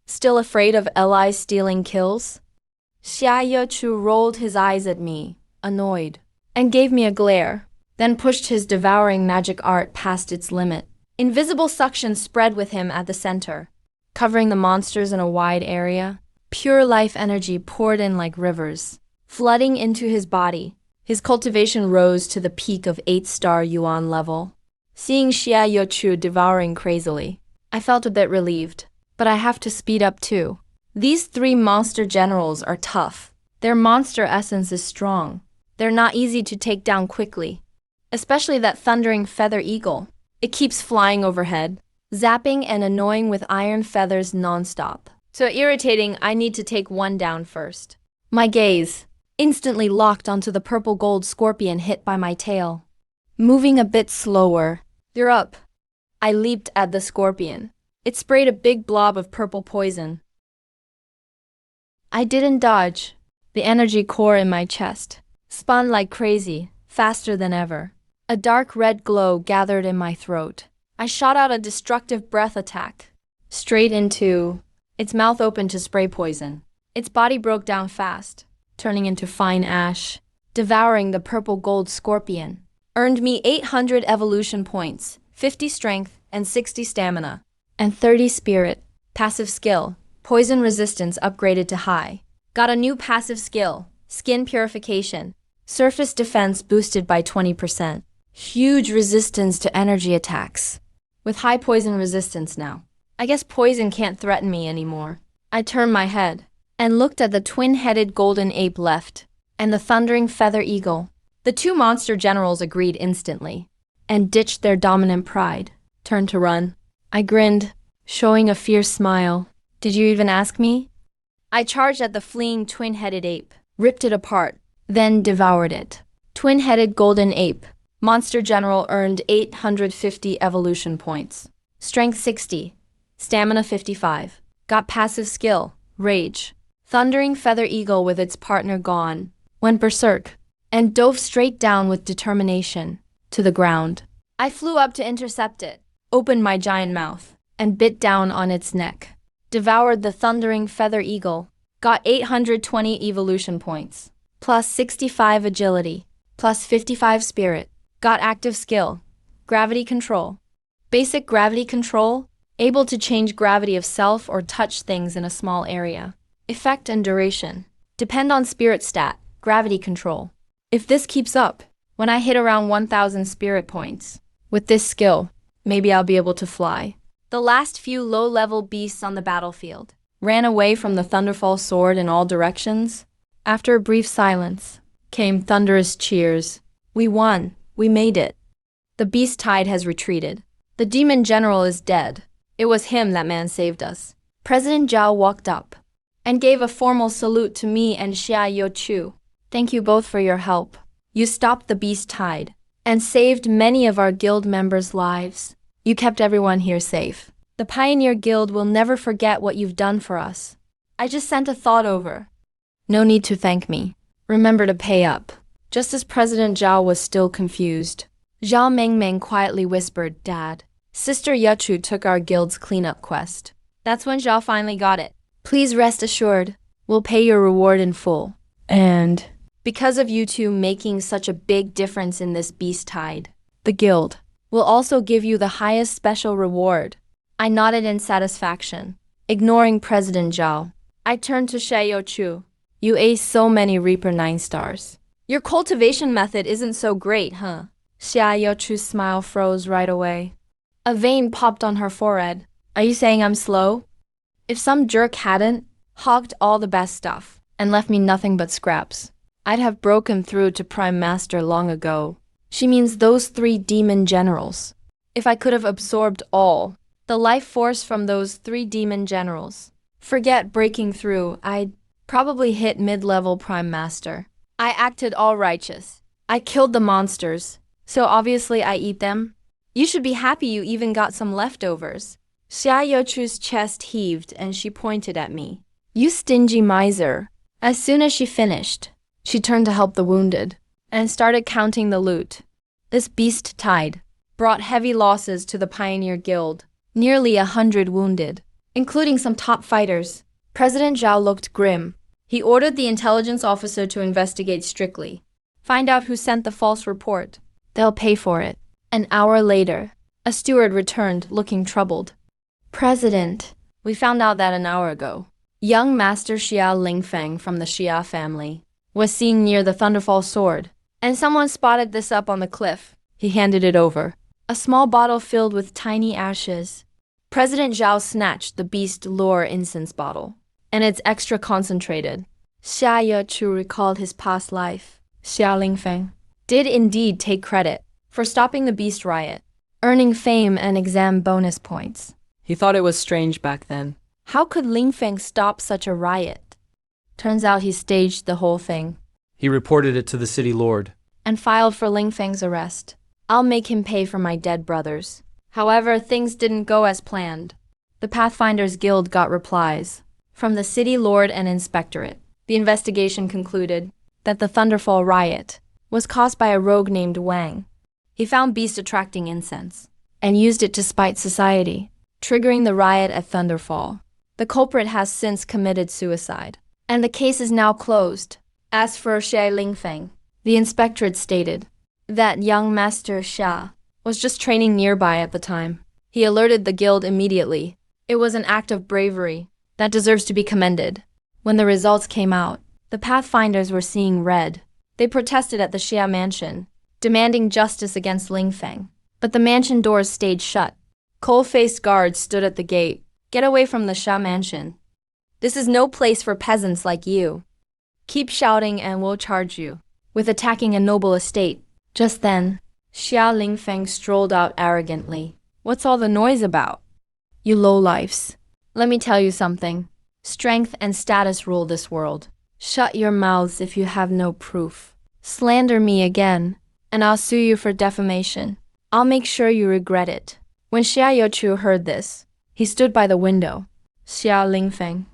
A: Still afraid of allies stealing kills? Xia Yochu rolled his eyes at me, annoyed, and gave me a glare, then pushed his devouring magic art past its limit. Invisible suction spread with him at the center. covering the monsters in a wide area. Pure life energy poured in like rivers, flooding into his body. His cultivation rose to the peak of 8-star Yuan level. Seeing Xia Yochu devouring crazily, I felt a bit relieved, but I have to speed up too. These 3 monster generals are tough. Their monster essence is strong. They're not easy to take down quickly. Especially that thundering feather eagle. It keeps flying overhead, zapping and annoying with iron feathers non-stop. So irritating, I need to take one down first. My gaze instantly locked onto the purple gold scorpion hit by my tail. Moving a bit slower. You're up. I leaped at the scorpion. It sprayed a big blob of purple poison. I didn't dodge. The energy core in my chest spun like crazy, faster than ever. A dark red glow gathered in my throat. I shot out a destructive breath attack, straight into its mouth open to spray poison. Its body broke down fast, turning into fine ash, devouring the purple gold scorpion. Earned me 800 evolution points, 50 strength, and 60 stamina, and 30 spirit. Passive skill, poison resistance upgraded to high. Got a new passive skill, skin purification. Surface defense boosted by 20%. Huge resistance to energy attacks. With high poison resistance now. I guess poison can't threaten me anymore. I turned my head and looked at the twin-headed golden ape left and the thundering feather eagle. The 2 monster generals agreed instantly and ditched their dominant pride. Turned to run. I grinned, showing a fierce smile. Did you even ask me? I charged at the fleeing twin-headed ape, ripped it apart, then devoured it. Twin-headed golden ape. Monster general earned 850 evolution points. Strength 60. Stamina 55. Got passive skill, rage. Thundering feather eagle with its partner gone, went berserk, and dove straight down with determination, to the ground. I flew up to intercept it, opened my giant mouth, and bit down on its neck. Devoured the thundering feather eagle. Got 820 evolution points, plus 65 agility, plus 55 spirit. Got active skill, gravity control. Basic gravity control, able to change gravity of self or touch things in a small area. Effect and duration, depend on spirit stat, gravity control. If this keeps up, when I hit around 1000 spirit points, with this skill, maybe I'll be able to fly. The last few low-level beasts on the battlefield ran away from the Thunderfall sword in all directions. After a brief silence, came thunderous cheers. We won. We made it. The beast tide has retreated. The demon general is dead. It was him that man saved us. President Zhao walked up and gave a formal salute to me and Xia Yochu. Thank you both for your help. You stopped the beast tide and saved many of our guild members' lives. You kept everyone here safe. The Pioneer Guild will never forget what you've done for us. I just sent a thought over. No need to thank me. Remember to pay up. Just as President Zhao was still confused, Zhao Mengmeng quietly whispered, Dad, Sister Yachu took our guild's cleanup quest. That's when Zhao finally got it. Please rest assured, we'll pay your reward in full. And because of you two making such a big difference in this beast tide, the guild will also give you the highest special reward. I nodded in satisfaction, ignoring President Zhao. I turned to Xiao Chu. You aced so many Reaper 9 stars. Your cultivation method isn't so great, huh? Xiao Chu's smile froze right away. A vein popped on her forehead. Are you saying I'm slow? If some jerk hadn't hogged all the best stuff and left me nothing but scraps, I'd have broken through to Prime Master long ago. She means those 3 demon generals. If I could have absorbed all the life force from those 3 demon generals, forget breaking through, I'd probably hit mid-level Prime Master. I acted all righteous. I killed the monsters, so obviously I eat them. You should be happy you even got some leftovers. Xia Yochu's chest heaved and she pointed at me. You stingy miser. As soon as she finished, she turned to help the wounded and started counting the loot. This beast tide brought heavy losses to the Pioneer Guild, nearly 100 wounded, including some top fighters. President Zhao looked grim. He ordered the intelligence officer to investigate strictly. Find out who sent the false report. They'll pay for it. An hour later, a steward returned looking troubled. President, We found out that an hour ago. Young Master Xia Lingfeng from the Xia family was seen near the Thunderfall sword, and someone spotted this up on the cliff. He handed it over. A small bottle filled with tiny ashes. President Zhao snatched the beast lore incense bottle, and it's extra concentrated. Xia Yechu recalled his past life. Xia Lingfeng did indeed take credit for stopping the beast riot, earning fame and exam bonus points.
C: He thought it was strange back then.
A: How could Lingfeng stop such a riot? Turns out he staged the whole thing
B: He reported it to the city lord.
A: and filed for Lingfeng's arrest. I'll make him pay for my dead brothers. However, things didn't go as planned. The Pathfinders Guild got replies from the city lord and inspectorate. The investigation concluded that the Thunderfall riot was caused by a rogue named Wang. He found beast attracting incense and used it to spite society, triggering the riot at Thunderfall. The culprit has since committed suicide, and the case is now closed. As for Xia Lingfeng, the inspectorate stated that young Master Xia was just training nearby at the time. He alerted the guild immediately. It was an act of bravery that deserves to be commended. When the results came out, the Pathfinders were seeing red. They protested at the Xia mansion, demanding justice against Lingfeng. But the mansion doors stayed shut. Coal-faced guards stood at the gate. Get away from the Xia mansion. This is no place for peasants like you. Keep shouting and we'll charge you with attacking a noble estate. Just then, Xia Lingfeng strolled out arrogantly. What's all the noise about? You lowlifes. Let me tell you something. Strength and status rule this world. Shut your mouths if you have no proof. Slander me again, and I'll sue you for defamation. I'll make sure you regret it. When Xia Youchu heard this, he stood by the window. Xia Lingfeng,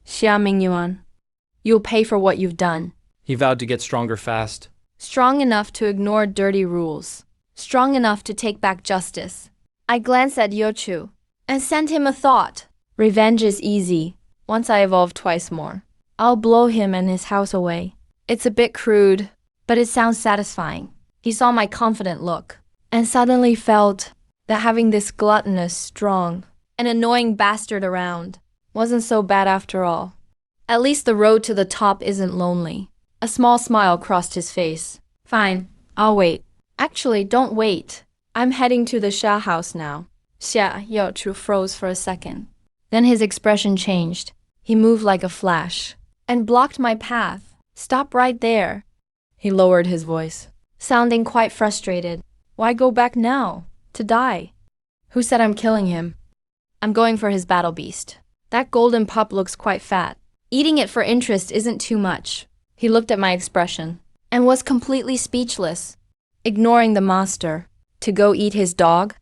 A: Xia Mingyuan, you'll pay for what you've done.
B: He vowed to get stronger fast.
A: Strong enough to ignore dirty rules. Strong enough to take back justice. I glanced at Youchu and sent him a thought. Revenge is easy. Once I evolve twice more, I'll blow him and his house away. It's a bit crude, but it sounds satisfying. He saw my confident look and suddenly felt that having this gluttonous, strong, and annoying bastard around wasn't so bad after all. At least the road to the top isn't lonely. A small smile crossed his face. Fine, I'll wait. Actually, don't wait. I'm heading to the Xia house now. Xia Youchu froze for a second. Then his expression changed. He moved like a flash and blocked my path. Stop right there. He lowered his voice, sounding quite frustrated. Why go back now? To die? Who said I'm killing him? I'm going for his battle beast. That golden pup looks quite fat. Eating it for interest isn't too much. He looked at my expression and was completely speechless, ignoring the master. To go eat his dog?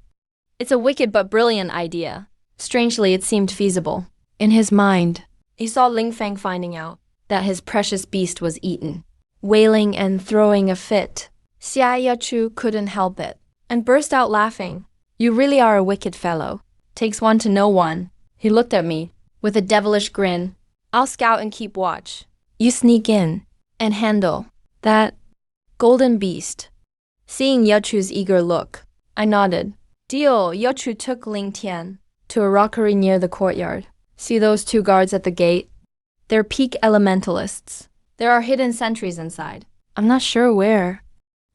A: It's a wicked but brilliant idea. Strangely, it seemed feasible. In his mind, he saw Lingfeng finding out that his precious beast was eaten, wailing and throwing a fit. Xia Yechu couldn't help it and burst out laughing. You really are a wicked fellow. Takes one to know one. He looked at me with a devilish grin. I'll scout and keep watch. You sneak in and handle that golden beast. Seeing Yechu's eager look, I nodded. Deal. Yechu took Ling Tian to a rockery near the courtyard. See those two guards at the gate? They're peak elementalists. There are hidden sentries inside. I'm not sure where,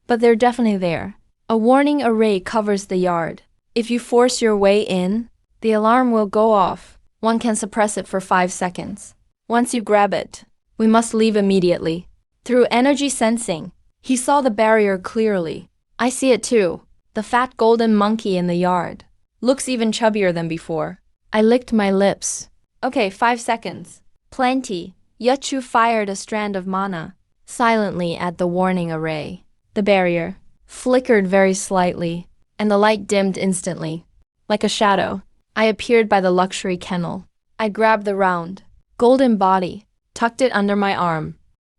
A: but they're definitely there. A warning array covers the yard. If you force your way in, the alarm will go off. One can suppress it for 5 seconds. Once you grab it, we must leave immediately. Through energy sensing, he saw the barrier clearly. I see it too. The fat golden monkey in the yard. Looks even chubbier than before. I licked my lips. Okay, 5 seconds. Plenty. Yechu fired a strand of mana silently at the warning array. The barrier flickered very slightly, and the light dimmed instantly. Like a shadow, I appeared by the luxury kennel. I grabbed the round, golden body, tucked it under my arm,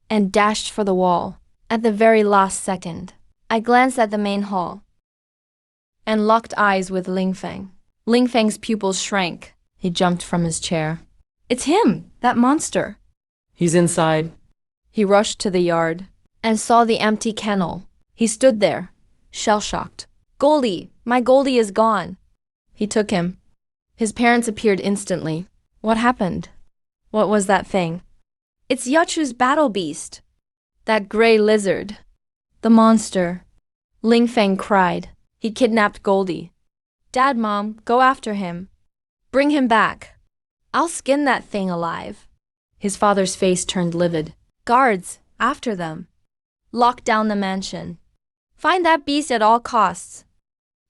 A: and dashed for the wall. At the very last second, I glanced at the main hall and locked eyes with Lingfeng. Lingfeng's pupils shrank. He jumped from his chair. It's him, that monster.
C: He's inside.
A: He rushed to the yard and saw the empty kennel. He stood there, shell-shocked. Goldie, my Goldie is gone. He took him. His parents appeared instantly. What happened? What was that thing? It's Yachu's battle beast. That gray lizard. The monster. Ling Feng cried. He kidnapped Goldie. Dad, Mom, go after him. Bring him back. I'll skin that thing alive. His father's face turned livid. Guards, after them. Lock down the mansion. Find that beast at all costs.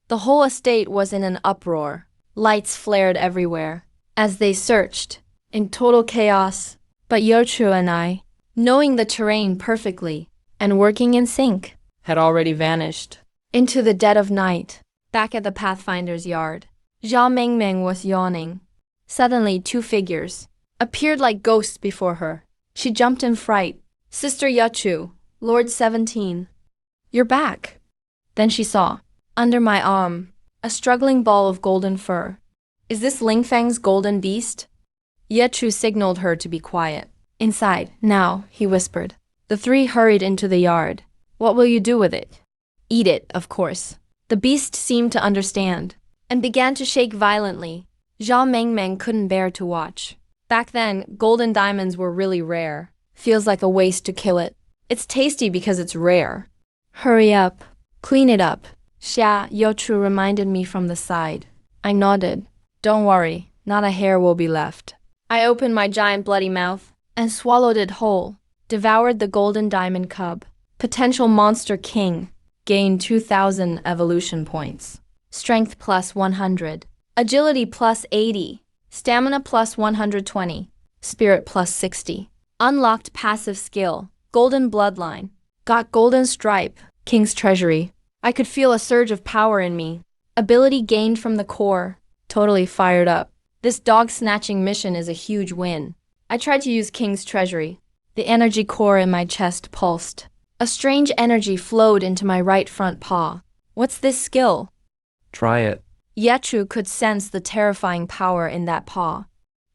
A: The whole estate was in an uproar. Lights flared everywhere. As they searched, in total chaos, but Yochu and I, knowing the terrain perfectly and working in sync,
C: Had already vanished.
A: into the dead of night, back at the Pathfinder's yard. Zhao Mingming was yawning. Suddenly, two figures appeared like ghosts before her. She jumped in fright. Sister Yachu, Lord 17. You're back. Then she saw, under my arm, a struggling ball of golden fur. Is this Ling Feng's golden beast? Yachu signaled her to be quiet. Inside, now, he whispered. The three hurried into the yard. What will you do with it? Eat it, of course. The beast seemed to understand, and began to shake violently. Zhao Mengmeng couldn't bear to watch. Back then, golden diamonds were really rare. Feels like a waste to kill it. It's tasty because it's rare. Hurry up. Clean it up. Xia Yochu reminded me from the side. I nodded. Don't worry, not a hair will be left. I opened my giant bloody mouth and swallowed it whole. Devoured the golden diamond cub. Potential monster king. Gained 2,000 evolution points. Strength plus 100. Agility plus 80. Stamina plus 120. Spirit plus 60. Unlocked passive skill. Golden bloodline. Got golden stripe. King's treasury. I could feel a surge of power in me. Ability gained from the core. Totally fired up. This dog snatching mission is a huge win. I tried to use King's treasury. The energy core in my chest pulsed. A strange energy flowed into my right front paw. What's this skill?
B: Try it.
A: Yachu could sense the terrifying power in that paw.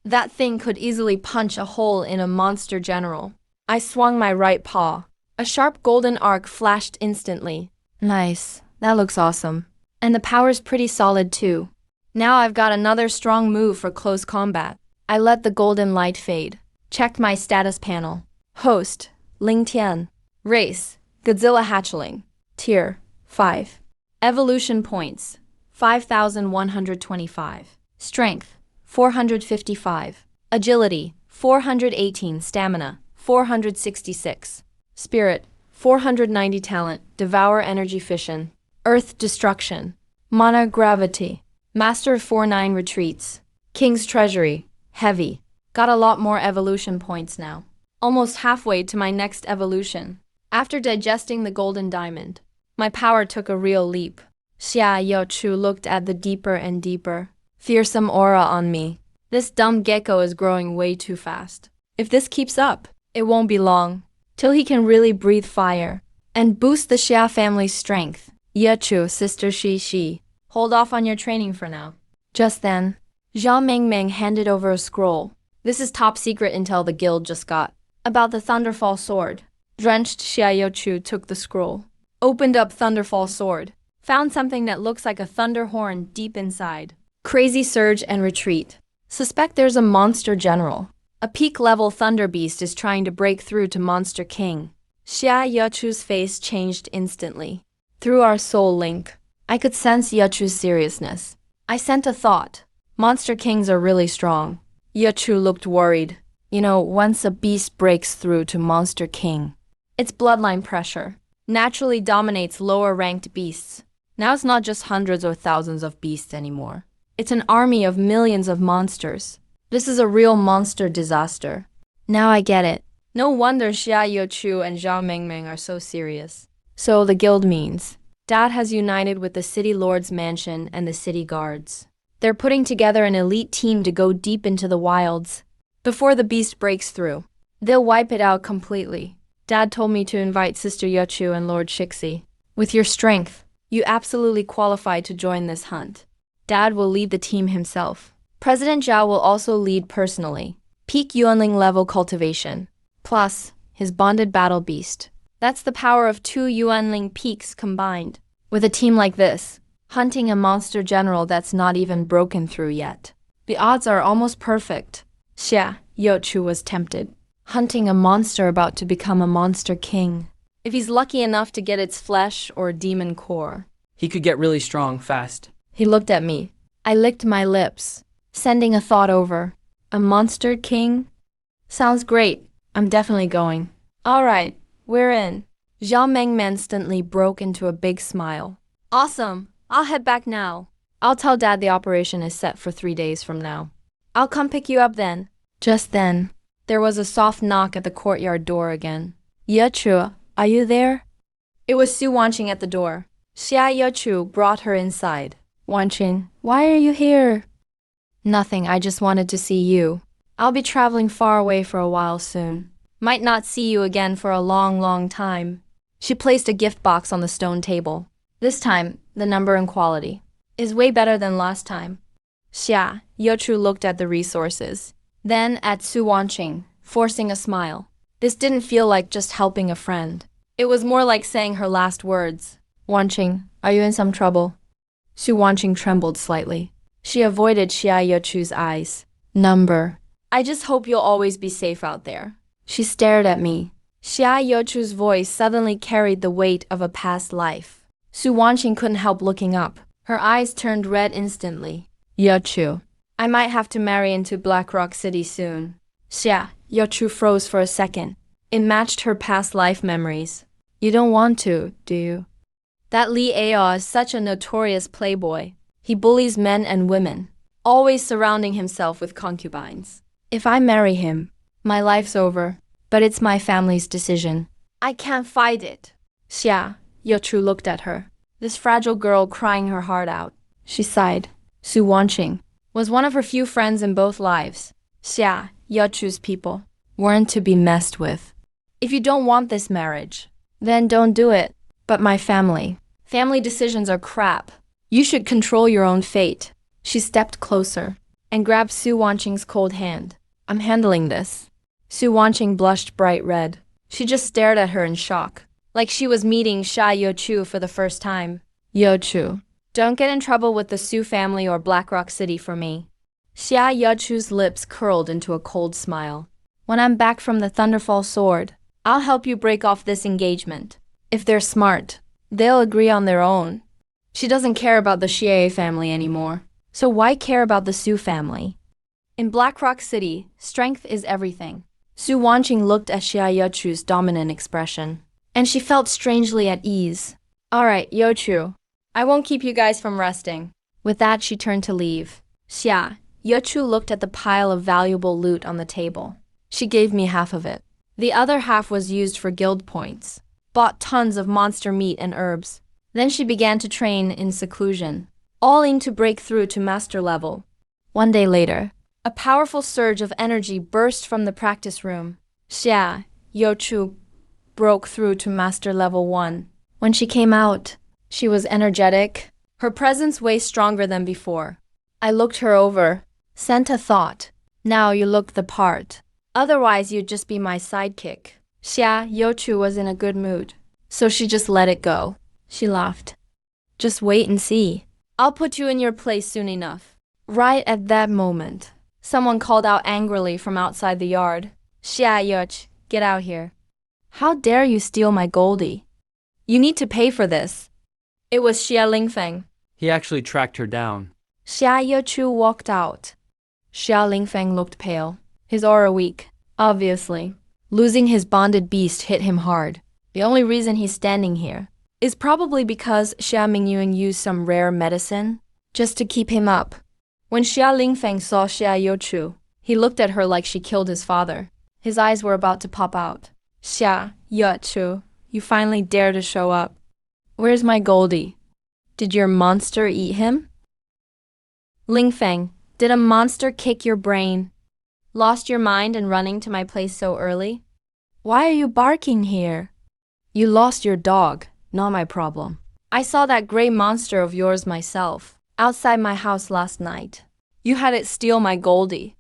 A: That thing could easily punch a hole in a monster general. I swung my right paw. A sharp golden arc flashed instantly. Nice. That looks awesome. And the power's pretty solid too. Now I've got another strong move for close combat. I let the golden light fade. Checked my status panel. Host, Ling Tian. Race, Godzilla hatchling. Tier, 5. Evolution points, 5,125. Strength, 455. Agility, 418. Stamina, 466. Spirit, 490. Talent, Devour energy fission. Earth destruction. Mana gravity. Master of 4-9 retreats. King's treasury, heavy. Got a lot more evolution points now. Almost halfway to my next evolution. After digesting the golden diamond, my power took a real leap. Xia Yochu looked at the deeper and deeper, fearsome aura on me. This dumb gecko is growing way too fast. If this keeps up, it won't be long till he can really breathe fire and boost the Xia family's strength. Yachu, Sister Shi, hold off on your training for now. Just then, Zhao Mengmeng handed over a scroll. This is top secret intel the guild just got. About the Thunderfall sword. Drenched Xia Yochu took the scroll. Opened up Thunderfall sword. Found something that looks like a thunder horn deep inside. Crazy surge and retreat. Suspect there's a monster general. A peak-level thunder beast is trying to break through to Monster King. Xia Yochu's face changed instantly. Through our soul link, I could sense Yachu's seriousness. I sent a thought. Monster Kings are really strong. Yachu looked worried. You know, once a beast breaks through to Monster King, its bloodline pressure naturally dominates lower-ranked beasts. Now it's not just hundreds or thousands of beasts anymore. It's an army of millions of monsters. This is a real monster disaster. Now I get it. No wonder Xia Yochu and Zhao Mengmeng are so serious. So the guild means Dad has united with the City Lord's mansion and the city guards. They're putting together an elite team to go deep into the wilds before the beast breaks through. They'll wipe it out completely. Dad told me to invite Sister Yochu and Lord Shixi. With your strength, you absolutely qualify to join this hunt. Dad will lead the team himself. President Zhao will also lead personally. Peak Yuanling level cultivation. Plus, his bonded battle beast. That's the power of 2 Yuanling peaks combined. With a team like this, hunting a monster general that's not even broken through yet. The odds are almost perfect. Xia Yochu was tempted, hunting a monster about to become a monster king. If he's lucky enough to get its flesh or demon core.
C: He could get really strong fast.
A: He looked at me. I licked my lips, sending a thought over. A monster king? Sounds great. I'm definitely going. All right, we're in. Zhao Meng instantly broke into a big smile. Awesome. I'll head back now. I'll tell Dad the operation is set for 3 days from now. I'll come pick you up then. Just then, there was a soft knock at the courtyard door again. Yechu, are you there? It was Su Wanqing at the door. Xia Yechu brought her inside. Wanqing, why are you here? Nothing, I just wanted to see you. I'll be traveling far away for a while soon. Might not see you again for a long, long time. She placed a gift box on the stone table. This time, the number and quality is way better than last time. Xia Yechu looked at the resources, then at Su Wanqing, forcing a smile. This didn't feel like just helping a friend. It was more like saying her last words. Wanqing, are you in some trouble? Su Wanqing trembled slightly. She avoided Xia Yechu's eyes. Number. I just hope you'll always be safe out there. She stared at me. Xia Yechu's voice suddenly carried the weight of a past life. Su Wanqing couldn't help looking up. Her eyes turned red instantly. Yechu, I might have to marry into Black Rock City soon. Xia Yechu froze for a second. It matched her past life memories. You don't want to, do you? That Li Ao is such a notorious playboy. He bullies men and women, always surrounding himself with concubines. If I marry him, my life's over, but it's my family's decision. I can't fight it. Xia Yechu looked at her, this fragile girl crying her heart out. She sighed. Su Wanqing was one of her few friends in both lives. Xia Yechu's people weren't to be messed with. If you don't want this marriage, then don't do it. But my family decisions are crap. You should control your own fate. She stepped closer and grabbed Su Wanqing's cold hand. I'm handling this. Su Wanqing blushed bright red. She just stared at her in shock, like she was meeting Xia Yechu for the first time. Yechu, don't get in trouble with the Su family or Black Rock City for me. Xia Yechu's lips curled into a cold smile. When I'm back from the Thunderfall Sword, I'll help you break off this engagement. If they're smart, they'll agree on their own. She doesn't care about the Xie family anymore, so why care about the Su family? In Black Rock City, strength is everything. Su Wanqing looked at Xia Yechu's dominant expression, and she felt strangely at ease. All right, Yechu, I won't keep you guys from resting. With that, she turned to leave. Xia Yechu looked at the pile of valuable loot on the table. She gave me half of it. The other half was used for guild points. Bought tons of monster meat and herbs. Then she began to train in seclusion, all in to break through to master level. One day later, a powerful surge of energy burst from the practice room. Xia Yechu broke through to master level 1. When she came out, she was energetic, her presence way stronger than before. I looked her over, sent a thought. Now you look the part. Otherwise you'd just be my sidekick. Xia Yechu was in a good mood, so she just let it go. She laughed. Just wait and see. I'll put you in your place soon enough. Right at that moment, someone called out angrily from outside the yard. Xia Yechu, get out here. How dare you steal my Goldie? You need to pay for this. It was Xia Lingfeng.
B: He actually tracked her down.
A: Xia Yechu walked out. Xia Lingfeng looked pale, his aura weak, obviously. Losing his bonded beast hit him hard. The only reason he's standing here is probably because Xia Mingyun used some rare medicine just to keep him up. When Xia Lingfeng saw Xia Yechu, he looked at her like she killed his father. His eyes were about to pop out. Xia Yechu, you finally dare to show up. Where's my Goldie? Did your monster eat him? Lingfeng, did a monster kick your brain? Lost your mind and running to my place so early? Why are you barking here? You lost your dog, not my problem. I saw that gray monster of yours myself, outside my house last night. You had it steal my Goldie.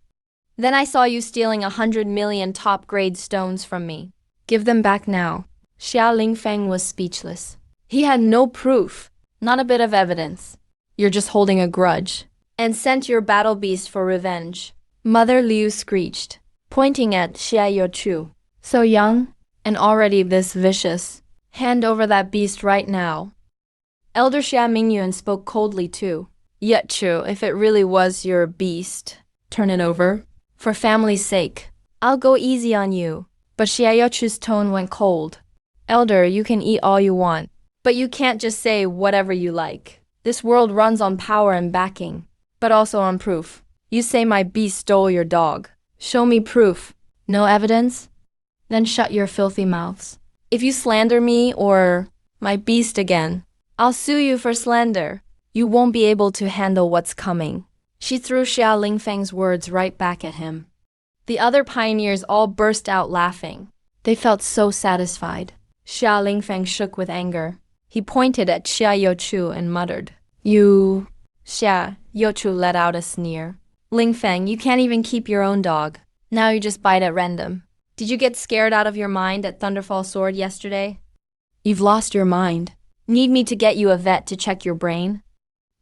A: Then I saw you stealing 100 million top-grade stones from me. Give them back now. Xia Lingfeng was speechless. He had no proof, not a bit of evidence. You're just holding a grudge, and sent your battle beast for revenge. Mother Liu screeched, pointing at Xia Chu. So young, and already this vicious. Hand over that beast right now. Elder Xia Mingyuan spoke coldly too. Yet Chu, if it really was your beast, turn it over. For family's sake, I'll go easy on you. But Xia Chu's tone went cold. Elder, you can eat all you want, but you can't just say whatever you like. This world runs on power and backing, but also on proof. You say my beast stole your dog. Show me proof. No evidence? Then shut your filthy mouths. If you slander me or my beast again, I'll sue you for slander. You won't be able to handle what's coming. She threw Xia Lingfeng's words right back at him. The other pioneers all burst out laughing. They felt so satisfied. Xia Lingfeng shook with anger. He pointed at Xia Youchu and muttered, You... Xia Youchu let out a sneer. Lingfeng, you can't even keep your own dog. Now you just bite at random. Did you get scared out of your mind at Thunderfall Sword yesterday? You've lost your mind. Need me to get you a vet to check your brain?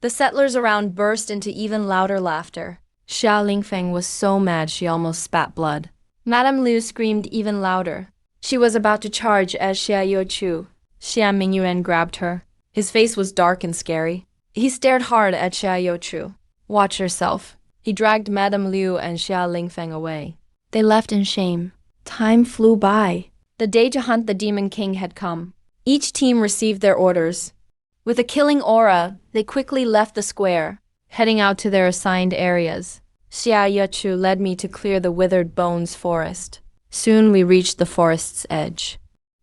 A: The settlers around burst into even louder laughter. Xia Lingfeng was so mad she almost spat blood. Madame Liu screamed even louder. She was about to charge as Xia Youchu. Xia Mingyuan grabbed her. His face was dark and scary. He stared hard at Xia Youchu. Watch yourself. He dragged Madame Liu and Xia Lingfeng away. They left in shame. Time flew by. The day to hunt the Demon King had come. Each team received their orders. With a killing aura, they quickly left the square, heading out to their assigned areas. Xia Youchu led me to clear the Withered Bones forest. Soon we reached the forest's edge.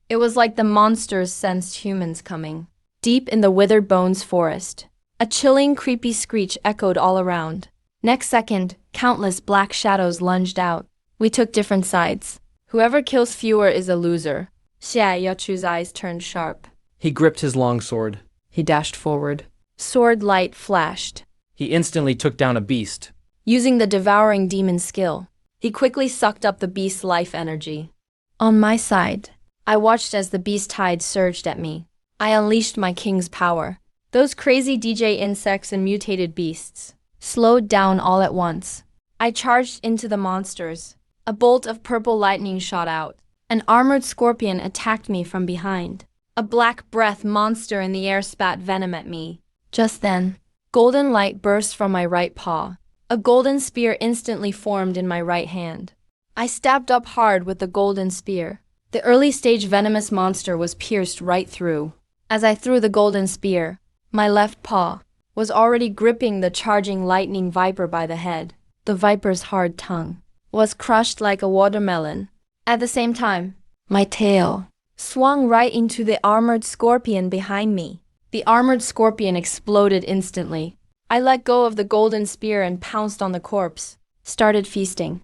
A: It was like the monsters sensed humans coming. Deep in the Withered Bones forest, a chilling, creepy screech echoed all around. Next second, countless black shadows lunged out. We took different sides. Whoever kills fewer is a loser. Xia Youchu's eyes turned sharp.
B: He gripped his long sword.
A: He dashed forward. Sword light flashed.
B: He instantly took down a beast.
A: Using the devouring demon skill, he quickly sucked up the beast's life energy. On my side, I watched as the beast tide surged at me. I unleashed my king's power. Those crazy DJ insects and mutated beasts slowed down all at once. I charged into the monsters. A bolt of purple lightning shot out. An armored scorpion attacked me from behind. A black breath monster in the air spat venom at me. Just then, golden light burst from my right paw. A golden spear instantly formed in my right hand. I stabbed up hard with the golden spear. The early-stage venomous monster was pierced right through. As I threw the golden spear, my left paw was already gripping the charging lightning viper by the head. The viper's hard tongue was crushed like a watermelon. At the same time, my tail swung right into the armored scorpion behind me. The armored scorpion exploded instantly. I let go of the golden spear and pounced on the corpse, started feasting.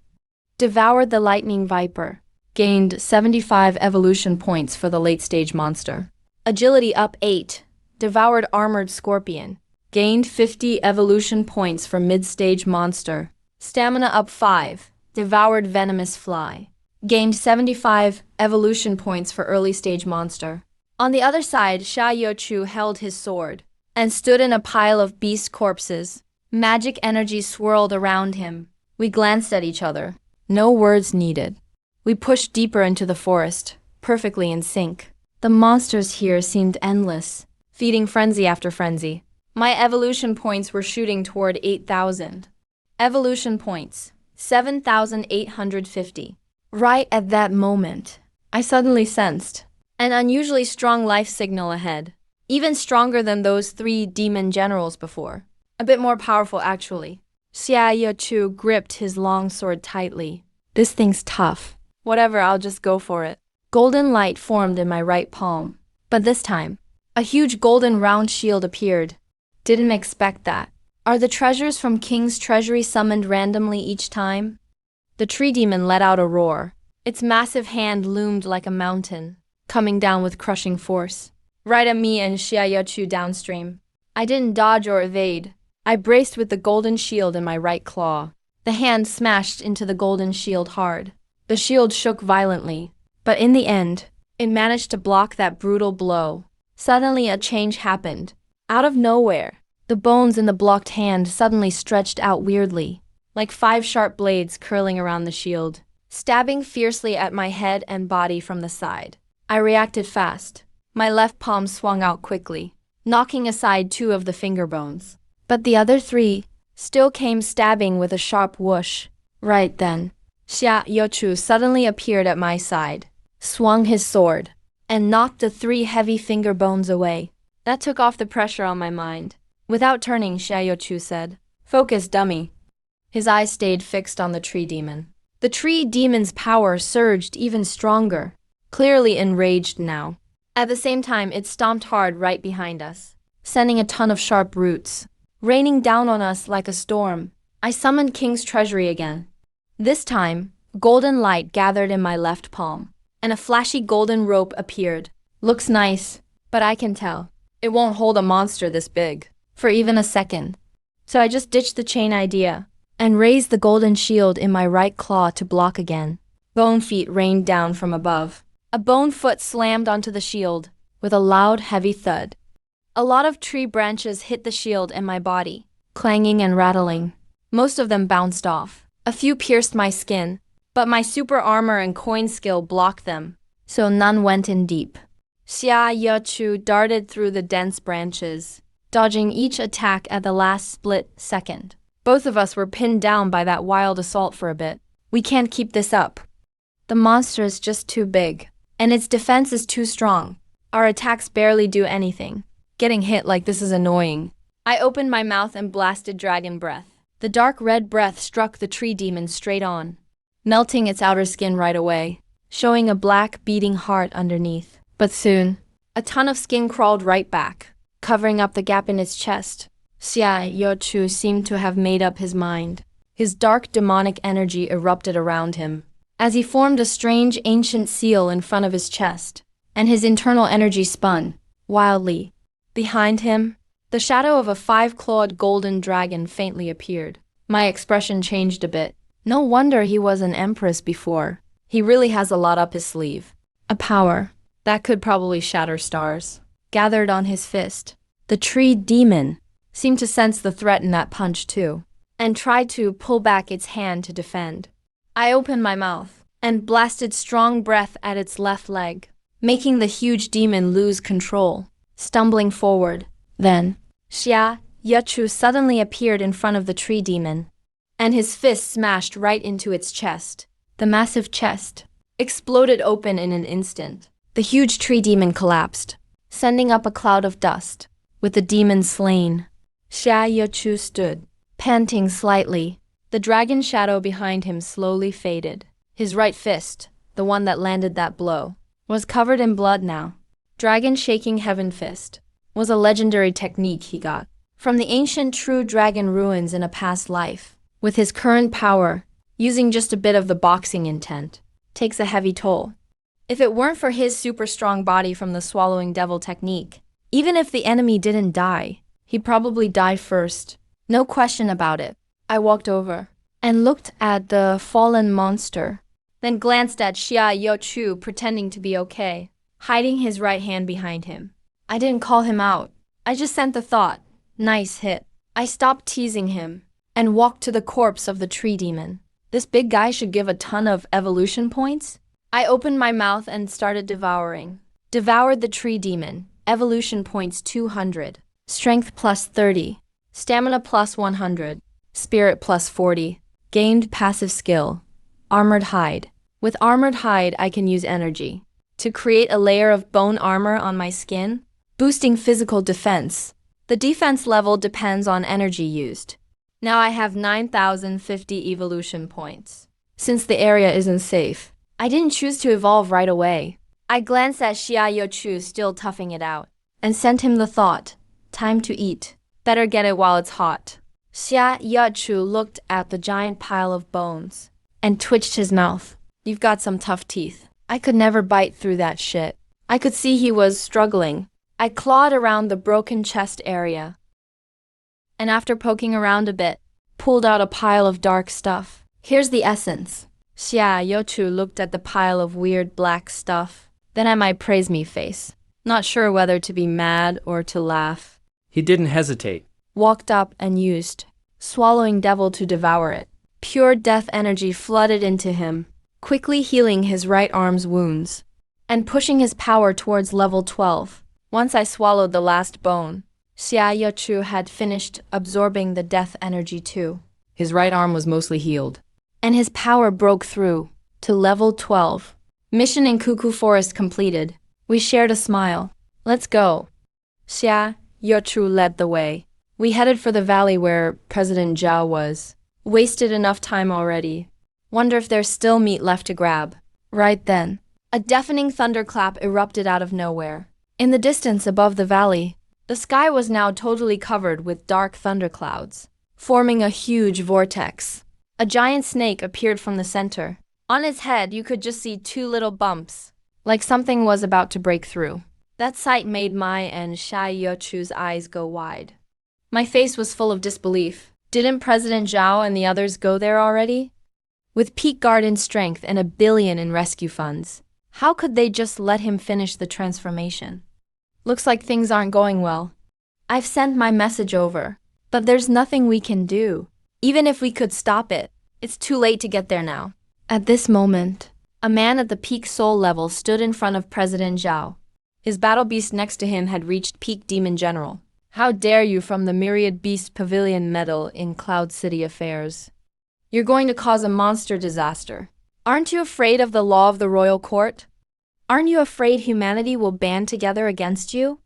A: Devoured the lightning viper, gained 75 evolution points for the late-stage monster. Agility up 8, devoured armored scorpion, gained 50 evolution points for mid-stage monster. Stamina up 5, devoured venomous fly, gained 75 evolution points for early-stage monster. On the other side, Xia Youchu held his sword and stood in a pile of beast corpses. Magic energy swirled around him. We glanced at each other. No words needed. We pushed deeper into the forest, perfectly in sync. The monsters here seemed endless, feeding frenzy after frenzy. My evolution points were shooting toward 8,000. Evolution points, 7,850. Right at that moment, I suddenly sensed an unusually strong life signal ahead, even stronger than those 3 demon generals before. A bit more powerful, actually. Xia Youchu gripped his long sword tightly. This thing's tough. Whatever, I'll just go for it. Golden light formed in my right palm. But this time, a huge golden round shield appeared. Didn't expect that. Are the treasures from King's treasury summoned randomly each time? The tree demon let out a roar. Its massive hand loomed like a mountain, coming down with crushing force, right at me and Xia Youchu downstream. I didn't dodge or evade. I braced with the golden shield in my right claw. The hand smashed into the golden shield hard. The shield shook violently, but in the end, it managed to block that brutal blow. Suddenly a change happened. Out of nowhere, the bones in the blocked hand suddenly stretched out weirdly, like 5 sharp blades curling around the shield, stabbing fiercely at my head and body from the side. I reacted fast. My left palm swung out quickly, knocking aside 2 of the finger bones. But the other 3 still came stabbing with a sharp whoosh. Right then, Xia Yochu suddenly appeared at my side, swung his sword, and knocked the 3 heavy finger bones away. That took off the pressure on my mind. Without turning, Xia Yochu said, "Focus, dummy." His eyes stayed fixed on the tree demon. The tree demon's power surged even stronger, clearly enraged now. At the same time, it stomped hard right behind us, sending a ton of sharp roots, raining down on us like a storm. I summoned King's Treasury again. This time, golden light gathered in my left palm, and a flashy golden rope appeared. Looks nice, but I can tell it won't hold a monster this big for even a second. So I just ditched the chain idea and raised the golden shield in my right claw to block again. Bone feet rained down from above. A bone foot slammed onto the shield with a loud, heavy thud. A lot of tree branches hit the shield and my body, clanging and rattling. Most of them bounced off. A few pierced my skin, but my super armor and coin skill blocked them, so none went in deep. Xia Yechu darted through the dense branches, dodging each attack at the last split second. Both of us were pinned down by that wild assault for a bit. We can't keep this up. The monster is just too big, and its defense is too strong. Our attacks barely do anything. Getting hit like this is annoying. I opened my mouth and blasted dragon breath. The dark red breath struck the tree demon straight on, melting its outer skin right away, showing a black beating heart underneath. But soon, a ton of skin crawled right back, covering up the gap in its chest. Xia Yochu seemed to have made up his mind. His dark demonic energy erupted around him, as he formed a strange ancient seal in front of his chest, and his internal energy spun wildly. Behind him, the shadow of a 5-clawed golden dragon faintly appeared. My expression changed a bit. No wonder he was an empress before. He really has a lot up his sleeve. A power that could probably shatter stars gathered on his fist. The tree demon seemed to sense the threat in that punch too, and tried to pull back its hand to defend. I opened my mouth and blasted strong breath at its left leg, making the huge demon lose control, stumbling forward. Then, Xia Yechu suddenly appeared in front of the tree demon, and his fist smashed right into its chest. The massive chest exploded open in an instant. The huge tree demon collapsed, sending up a cloud of dust. With the demon slain, Xia Yechu stood, panting slightly. The dragon shadow behind him slowly faded. His right fist, the one that landed that blow, was covered in blood now. Dragon Shaking Heaven Fist was a legendary technique he got from the ancient true dragon ruins in a past life. With his current power, using just a bit of the boxing intent takes a heavy toll. If it weren't for his super strong body from the swallowing devil technique, even if the enemy didn't die, he'd probably die first. No question about it. I walked over and looked at the fallen monster, then glanced at Xia Yochu pretending to be okay, hiding his right hand behind him. I didn't call him out. I just sent the thought, nice hit. I stopped teasing him and walked to the corpse of the tree demon. This big guy should give a ton of evolution points. I opened my mouth and started devouring. Devoured the tree demon. Evolution points 200. Strength plus 30. Stamina plus 100. Spirit plus 40. Gained passive skill. Armored hide. With armored hide, I can use energy to create a layer of bone armor on my skin, boosting physical defense. The defense level depends on energy used. Now I have 9,050 evolution points. Since the area isn't safe, I didn't choose to evolve right away. I glanced at Xia Yochu still toughing it out, and sent him the thought, time to eat. Better get it while it's hot. Xia Yochu looked at the giant pile of bones, and twitched his mouth. You've got some tough teeth. I could never bite through that shit. I could see he was struggling. I clawed around the broken chest area, and after poking around a bit, pulled out a pile of dark stuff. Here's the essence. Xia Yochu looked at the pile of weird black stuff, then at my praise me face, not sure whether to be mad or to laugh.
B: He didn't hesitate.
A: Walked up and used swallowing devil to devour it. Pure death energy flooded into him, quickly healing his right arm's wounds and pushing his power towards level 12. Once I swallowed the last bone, Xia Yachu had finished absorbing the death energy too.
C: His right arm was mostly healed.
A: And his power broke through to level 12. Mission in Cuckoo Forest completed. We shared a smile. Let's go. Xia Yachu led the way. We headed for the valley where President Zhao was. Wasted enough time already. Wonder if there's still meat left to grab. Right then, a deafening thunderclap erupted out of nowhere. In the distance above the valley, the sky was now totally covered with dark thunderclouds, forming a huge vortex. A giant snake appeared from the center. On its head, you could just see two little bumps, like something was about to break through. That sight made my and Xia Yachu's eyes go wide. My face was full of disbelief. Didn't President Zhao and the others go there already? With peak guard in strength and 1 billion in rescue funds, how could they just let him finish the transformation? Looks like things aren't going well. I've sent my message over, but there's nothing we can do. Even if we could stop it, it's too late to get there now. At this moment, a man at the peak soul level stood in front of President Zhao. His battle beast next to him had reached peak demon general. How dare you from the Myriad Beast Pavilion meddle in Cloud City affairs? You're going to cause a monster disaster. Aren't you afraid of the law of the royal court? Aren't you afraid humanity will band together against you?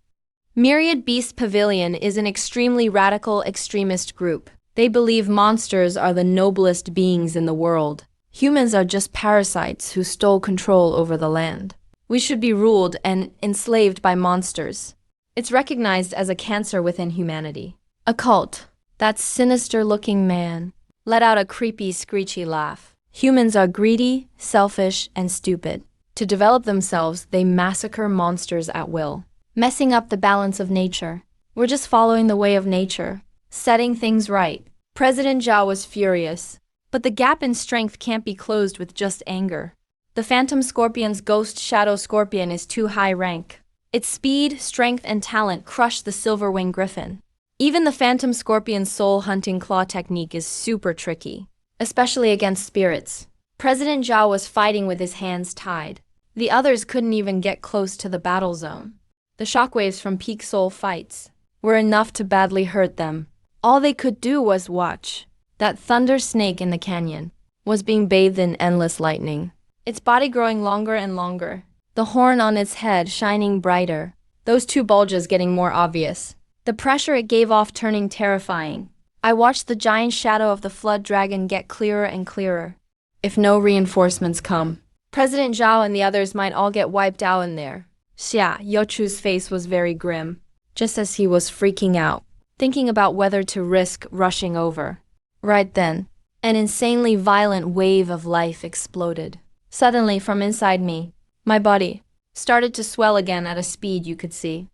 A: Myriad Beast Pavilion is an extremely radical extremist group. They believe monsters are the noblest beings in the world. Humans are just parasites who stole control over the land. We should be ruled and enslaved by monsters. It's recognized as a cancer within humanity. A cult. That sinister-looking man let out a creepy, screechy laugh. Humans are greedy, selfish, and stupid. To develop themselves, they massacre monsters at will, messing up the balance of nature. We're just following the way of nature, setting things right. President Zhao was furious, but the gap in strength can't be closed with just anger. The Phantom Scorpion's Ghost Shadow Scorpion is too high rank. Its speed, strength, and talent crush the Silverwing Griffin. Even the Phantom Scorpion's soul hunting claw technique is super tricky, especially against spirits. President Zhao was fighting with his hands tied. The others couldn't even get close to the battle zone. The shockwaves from peak soul fights were enough to badly hurt them. All they could do was watch. That thunder snake in the canyon was being bathed in endless lightning, its body growing longer and longer, the horn on its head shining brighter, those two bulges getting more obvious. The pressure it gave off turning terrifying. I watched the giant shadow of the flood dragon get clearer and clearer. If no reinforcements come, President Zhao and the others might all get wiped out in there. Xia Yachu's face was very grim, just as he was freaking out, thinking about whether to risk rushing over. Right then, an insanely violent wave of life exploded. Suddenly, from inside me, my body started to swell again at a speed you could see.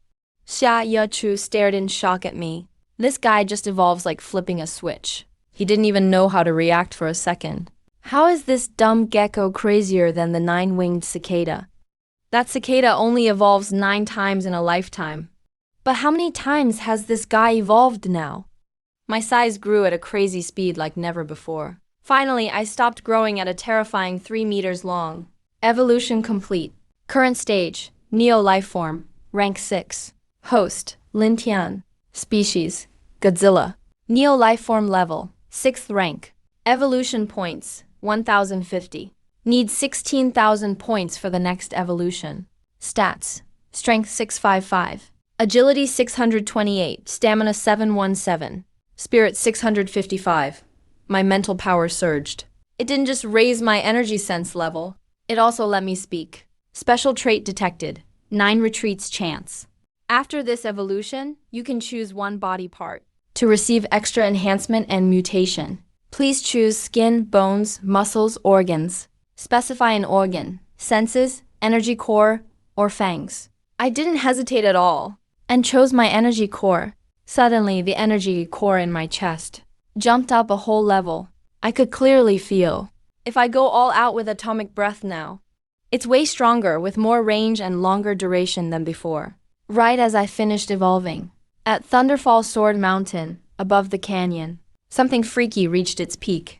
A: Xia Yachu stared in shock at me. This guy just evolves like flipping a switch. He didn't even know how to react for a second. How is this dumb gecko crazier than the 9-winged cicada? That cicada only evolves 9 times in a lifetime. But how many times has this guy evolved now? My size grew at a crazy speed like never before. Finally, I stopped growing at a terrifying 3 meters long. Evolution complete. Current stage, Neo-Lifeform, rank 6. Host, Lin Tian. Species, Godzilla. Neo-Lifeform level, 6th rank. Evolution points, 1050. Need 16,000 points for the next evolution. Stats, Strength 655. Agility 628, Stamina 717. Spirit 655. My mental power surged. It didn't just raise my energy sense level, it also let me speak. Special trait detected, 9 retreats chance. After this evolution, you can choose one body part to receive extra enhancement and mutation. Please choose skin, bones, muscles, organs. Specify an organ, senses, energy core, or fangs. I didn't hesitate at all and chose my energy core. Suddenly, the energy core in my chest jumped up a whole level. I could clearly feel. If I go all out with atomic breath now, it's way stronger with more range and longer duration than before. Right as I finished evolving, at Thunderfall Sword Mountain, above the canyon, something freaky reached its peak.